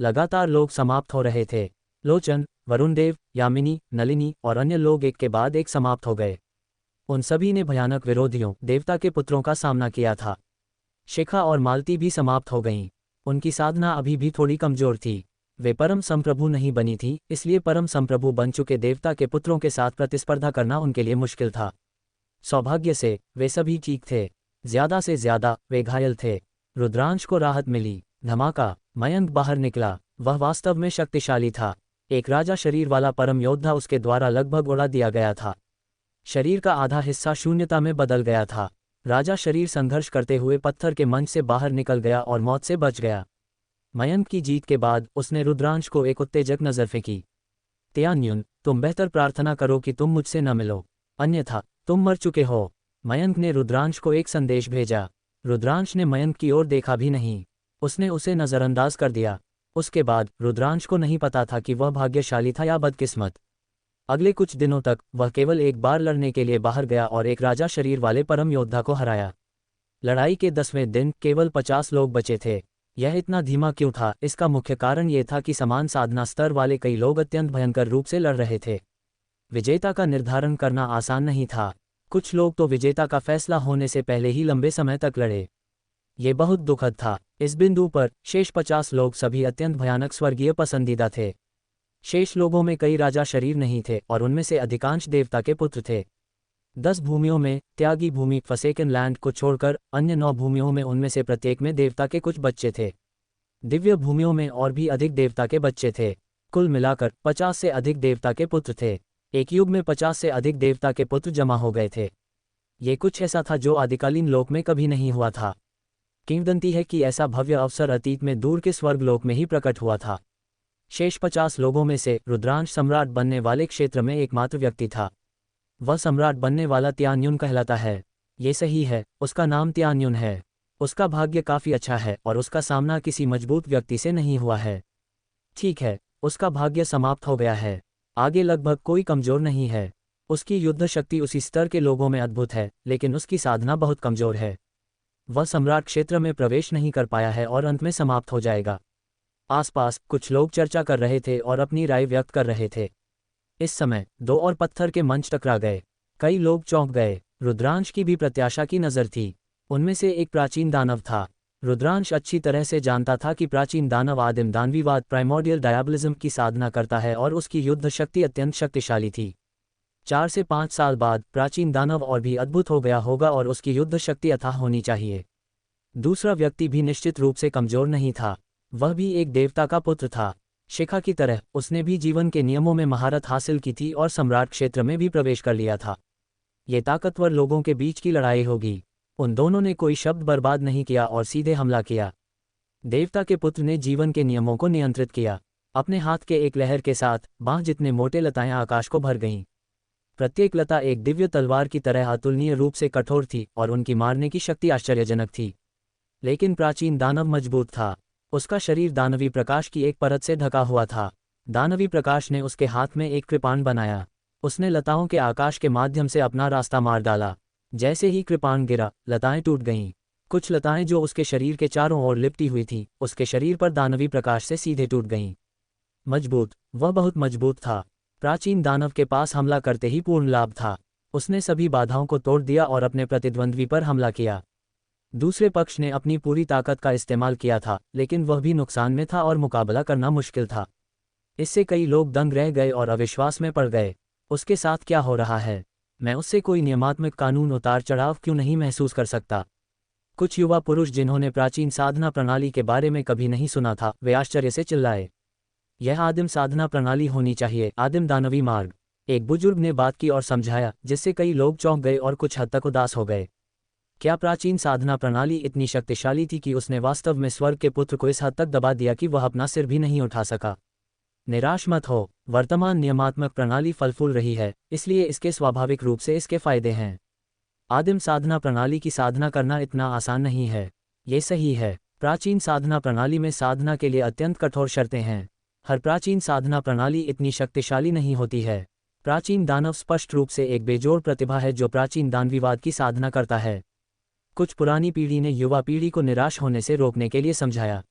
लगातार लोग समाप्त हो रहे थे। लोचन, वरुणदेव, यामिनी, नलिनी और अन्य लोग एक के बाद एक समाप्त हो गए। उन सभी ने भयानक विरोधियों, देवता के पुत्रों का सामना किया था। शिखा और मालती भी समाप्त हो गईं। उनकी साधना अभी भी थोड़ी कमजोर थी। वे परम संप्रभु नहीं बनी थी, इसलिए परम संप्रभु बन चुके देवता के पुत्रों के साथ प्रतिस्पर्धा करना उनके लिए मुश्किल था। सौभाग्य से वे सभी ठीक थे। ज्यादा से ज्यादा वे घायल थे। रुद्रांश को राहत मिली। धमाका। मयंक बाहर निकला। वह वास्तव में शक्तिशाली था। एक राजा शरीर वाला परम योद्धा उसके द्वारा लगभग उड़ा दिया गया था। शरीर का आधा हिस्सा शून्यता में बदल गया था। राजा शरीर संघर्ष करते हुए पत्थर के मंच से बाहर निकल गया और मौत से बच गया। मयंक की जीत के बाद उसने रुद्रांश को एक उत्तेजक नजर फेंकी। त्यान्युन, तुम बेहतर प्रार्थना करो कि तुम मुझसे न मिलो, अन्यथा तुम मर चुके हो। मयंक ने रुद्रांश को एक संदेश भेजा। रुद्रांश ने मयंक की ओर देखा भी नहीं। उसने उसे नजरअंदाज कर दिया। उसके बाद रुद्रांश को नहीं पता था कि वह भाग्यशाली था या बदकिस्मत। अगले कुछ दिनों तक वह केवल एक बार लड़ने के लिए बाहर गया और एक राजा शरीर वाले परम योद्धा को हराया। लड़ाई के 10वें दिन केवल 50 लोग बचे थे। यह इतना धीमा क्यों था? इसका मुख्य कारण यह था कि समान साधना स्तर वाले कई लोग अत्यंत भयंकर रूप से लड़ रहे थे। विजेता का निर्धारण करना आसान नहीं था। कुछ लोग तो विजेता का फैसला होने से पहले ही लंबे समय तक लड़े। ये बहुत दुखद था। इस बिंदु पर शेष 50 लोग सभी अत्यंत भयानक स्वर्गीय पसंदीदा थे। शेष लोगों में कई राजा शरीर नहीं थे और उनमें से अधिकांश देवता के पुत्र थे। 10 भूमियों में त्यागी भूमि फॉरसेकन लैंड को छोड़कर अन्य 9 भूमियों में उनमें से प्रत्येक में देवता के कुछ बच्चे थे। दिव्य भूमियों में और भी अधिक देवता के बच्चे थे। कुल मिलाकर 50 से अधिक देवता के पुत्र थे। एक युग में 50 से अधिक देवता के पुत्र जमा हो गए थे। ये कुछ ऐसा था जो आदिकालीन लोक में कभी नहीं हुआ था। किंवदंती है कि ऐसा भव्य अवसर अतीत में दूर के स्वर्गलोक में ही प्रकट हुआ था। शेष 50 लोगों में से रुद्रांश सम्राट बनने वाले क्षेत्र में एकमात्र व्यक्ति था। वह सम्राट बनने वाला त्यान्युन कहलाता है। ये सही है, उसका नाम त्यान्युन है। उसका भाग्य काफ़ी अच्छा है और उसका सामना किसी मजबूत व्यक्ति से नहीं हुआ है। ठीक है, उसका भाग्य समाप्त हो गया है। आगे लगभग कोई कमज़ोर नहीं है। उसकी युद्ध शक्ति उसी स्तर के लोगों में अद्भुत है, लेकिन उसकी साधना बहुत कमज़ोर है। वह सम्राट क्षेत्र में प्रवेश नहीं कर पाया है और अंत में समाप्त हो जाएगा। आसपास कुछ लोग चर्चा कर रहे थे और अपनी राय व्यक्त कर रहे थे। इस समय 2 और पत्थर के मंच टकरा गए। कई लोग चौंक गए। रुद्रांश की भी प्रत्याशा की नज़र थी। उनमें से एक प्राचीन दानव था। रुद्रांश अच्छी तरह से जानता था कि प्राचीन दानव आदिम दानवीवाद प्राइमोर्डियल डायबलिज्म की साधना करता है और उसकी युद्ध शक्ति अत्यंत शक्तिशाली थी। 4 से 5 साल बाद प्राचीन दानव और भी अद्भुत हो गया होगा और उसकी युद्ध शक्ति अथाह होनी चाहिए। दूसरा व्यक्ति भी निश्चित रूप से कमज़ोर नहीं था। वह भी एक देवता का पुत्र था। शिखा की तरह उसने भी जीवन के नियमों में महारत हासिल की थी और सम्राट क्षेत्र में भी प्रवेश कर लिया था। ये ताकतवर लोगों के बीच की लड़ाई होगी। उन दोनों ने कोई शब्द बर्बाद नहीं किया और सीधे हमला किया। देवता के पुत्र ने जीवन के नियमों को नियंत्रित किया। अपने हाथ के एक लहर के साथ बांह जितने मोटे लताएं आकाश को भर गईं। प्रत्येक लता एक दिव्य तलवार की तरह अतुलनीय रूप से कठोर थी और उनकी मारने की शक्ति आश्चर्यजनक थी। लेकिन प्राचीन दानव मजबूत था। उसका शरीर दानवी प्रकाश की एक परत से ढका हुआ था। दानवी प्रकाश ने उसके हाथ में एक कृपाण बनाया। उसने लताओं के आकाश के माध्यम से अपना रास्ता मार डाला। जैसे ही कृपाण गिरा, लताएं टूट गईं। कुछ लताएं जो उसके शरीर के चारों ओर लिपटी हुई थीं, उसके शरीर पर दानवी प्रकाश से सीधे टूट गईं। मजबूत, वह बहुत मजबूत था। प्राचीन दानव के पास हमला करते ही पूर्ण लाभ था। उसने सभी बाधाओं को तोड़ दिया और अपने प्रतिद्वंद्वी पर हमला किया। दूसरे पक्ष ने अपनी पूरी ताकत का इस्तेमाल किया था, लेकिन वह भी नुकसान में था और मुकाबला करना मुश्किल था। इससे कई लोग दंग रह गए और अविश्वास में पड़ गए। उसके साथ क्या हो रहा है? मैं उससे कोई नियमात्मक कानून उतार चढ़ाव क्यों नहीं महसूस कर सकता? कुछ युवा पुरुष जिन्होंने प्राचीन साधना प्रणाली के बारे में कभी नहीं सुना था, वे आश्चर्य से चिल्लाए, यह आदिम साधना प्रणाली होनी चाहिए, आदिम दानवी मार्ग। एक बुजुर्ग ने बात की और समझाया, जिससे कई लोग चौंक गए और कुछ हद तक उदास हो गए। क्या प्राचीन साधना प्रणाली इतनी शक्तिशाली थी कि उसने वास्तव में स्वर्ग के पुत्र को इस हद तक दबा दिया कि वह अपना सिर भी नहीं उठा सका? निराश मत हो, वर्तमान नियमात्मक प्रणाली फल फूल रही है, इसलिए इसके स्वाभाविक रूप से इसके फायदे हैं। आदिम साधना प्रणाली की साधना करना इतना आसान नहीं है। ये सही है। प्राचीन साधना प्रणाली में साधना के लिए अत्यंत कठोर शर्तें हैं। हर प्राचीन साधना प्रणाली इतनी शक्तिशाली नहीं होती है। प्राचीन दानव स्पष्ट रूप से एक बेजोड़ प्रतिभा है जो प्राचीन दानवीवाद की साधना करता है। कुछ पुरानी पीढ़ी ने युवा पीढ़ी को निराश होने से रोकने के लिए समझाया।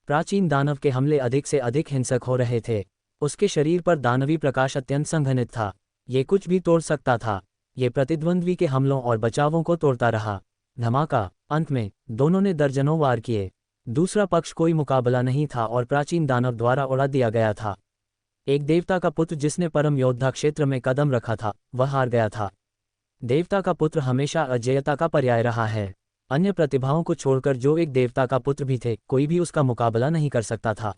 प्राचीन दानव के हमले अधिक से अधिक हिंसक हो रहे थे। उसके शरीर पर दानवी प्रकाश अत्यंत संघनित था। ये कुछ भी तोड़ सकता था। ये प्रतिद्वंद्वी के हमलों और बचावों को तोड़ता रहा। धमाका! अंत में दोनों ने दर्जनों वार किए। दूसरा पक्ष कोई मुकाबला नहीं था और प्राचीन दानव द्वारा उड़ा दिया गया था। एक देवता का पुत्र जिसने परम योद्धा क्षेत्र में कदम रखा था, वह हार गया था। देवता का पुत्र हमेशा अजेयता का पर्याय रहा है। अन्य प्रतिभाओं को छोड़कर जो एक देवता का पुत्र भी थे, कोई भी उसका मुकाबला नहीं कर सकता था।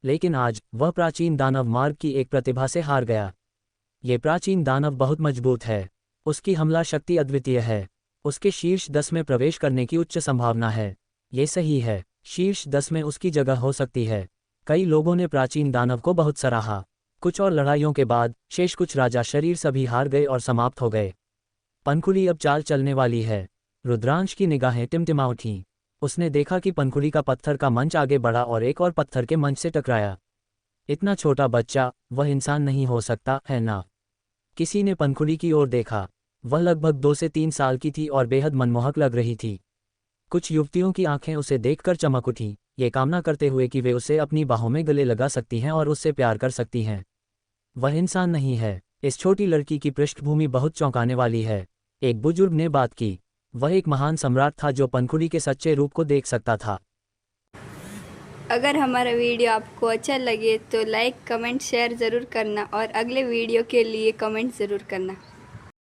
लेकिन आज वह प्राचीन दानव मार्ग की एक प्रतिभा से हार गया। ये प्राचीन दानव बहुत मजबूत है। उसकी हमला शक्ति अद्वितीय है। उसके शीर्ष 10 में प्रवेश करने की उच्च संभावना है। ये सही है, शीर्ष 10 में उसकी जगह हो सकती है। कई लोगों ने प्राचीन दानव को बहुत सराहा। कुछ और लड़ाइयों के बाद शेष कुछ राजा शरीर सभी हार गए और समाप्त हो गए। पनखुड़ी अब चाल चलने वाली है। रुद्रांश की निगाहें टिमटिमा उठीं। उसने देखा कि पनखुड़ी का पत्थर का मंच आगे बढ़ा और एक और पत्थर के मंच से टकराया। इतना छोटा बच्चा, वह इंसान नहीं हो सकता है ना? किसी ने पनखुड़ी की ओर देखा। वह लगभग 2 से 3 साल की थी और बेहद मनमोहक लग रही थी। कुछ युवतियों की आंखें उसे देखकर चमक उठीं, ये कामना करते हुए कि वे उसे अपनी बाहों में गले लगा सकती हैं और उससे प्यार कर सकती हैं। वह इंसान नहीं है। इस छोटी लड़की की पृष्ठभूमि बहुत चौंकाने वाली है। एक बुजुर्ग ने बात की। वह एक महान सम्राट था जो पनखुड़ी के सच्चे रूप को देख सकता था। अगर हमारा वीडियो आपको अच्छा लगे तो लाइक, कमेंट, शेयर ज़रूर करना और अगले वीडियो के लिए कमेंट ज़रूर करना।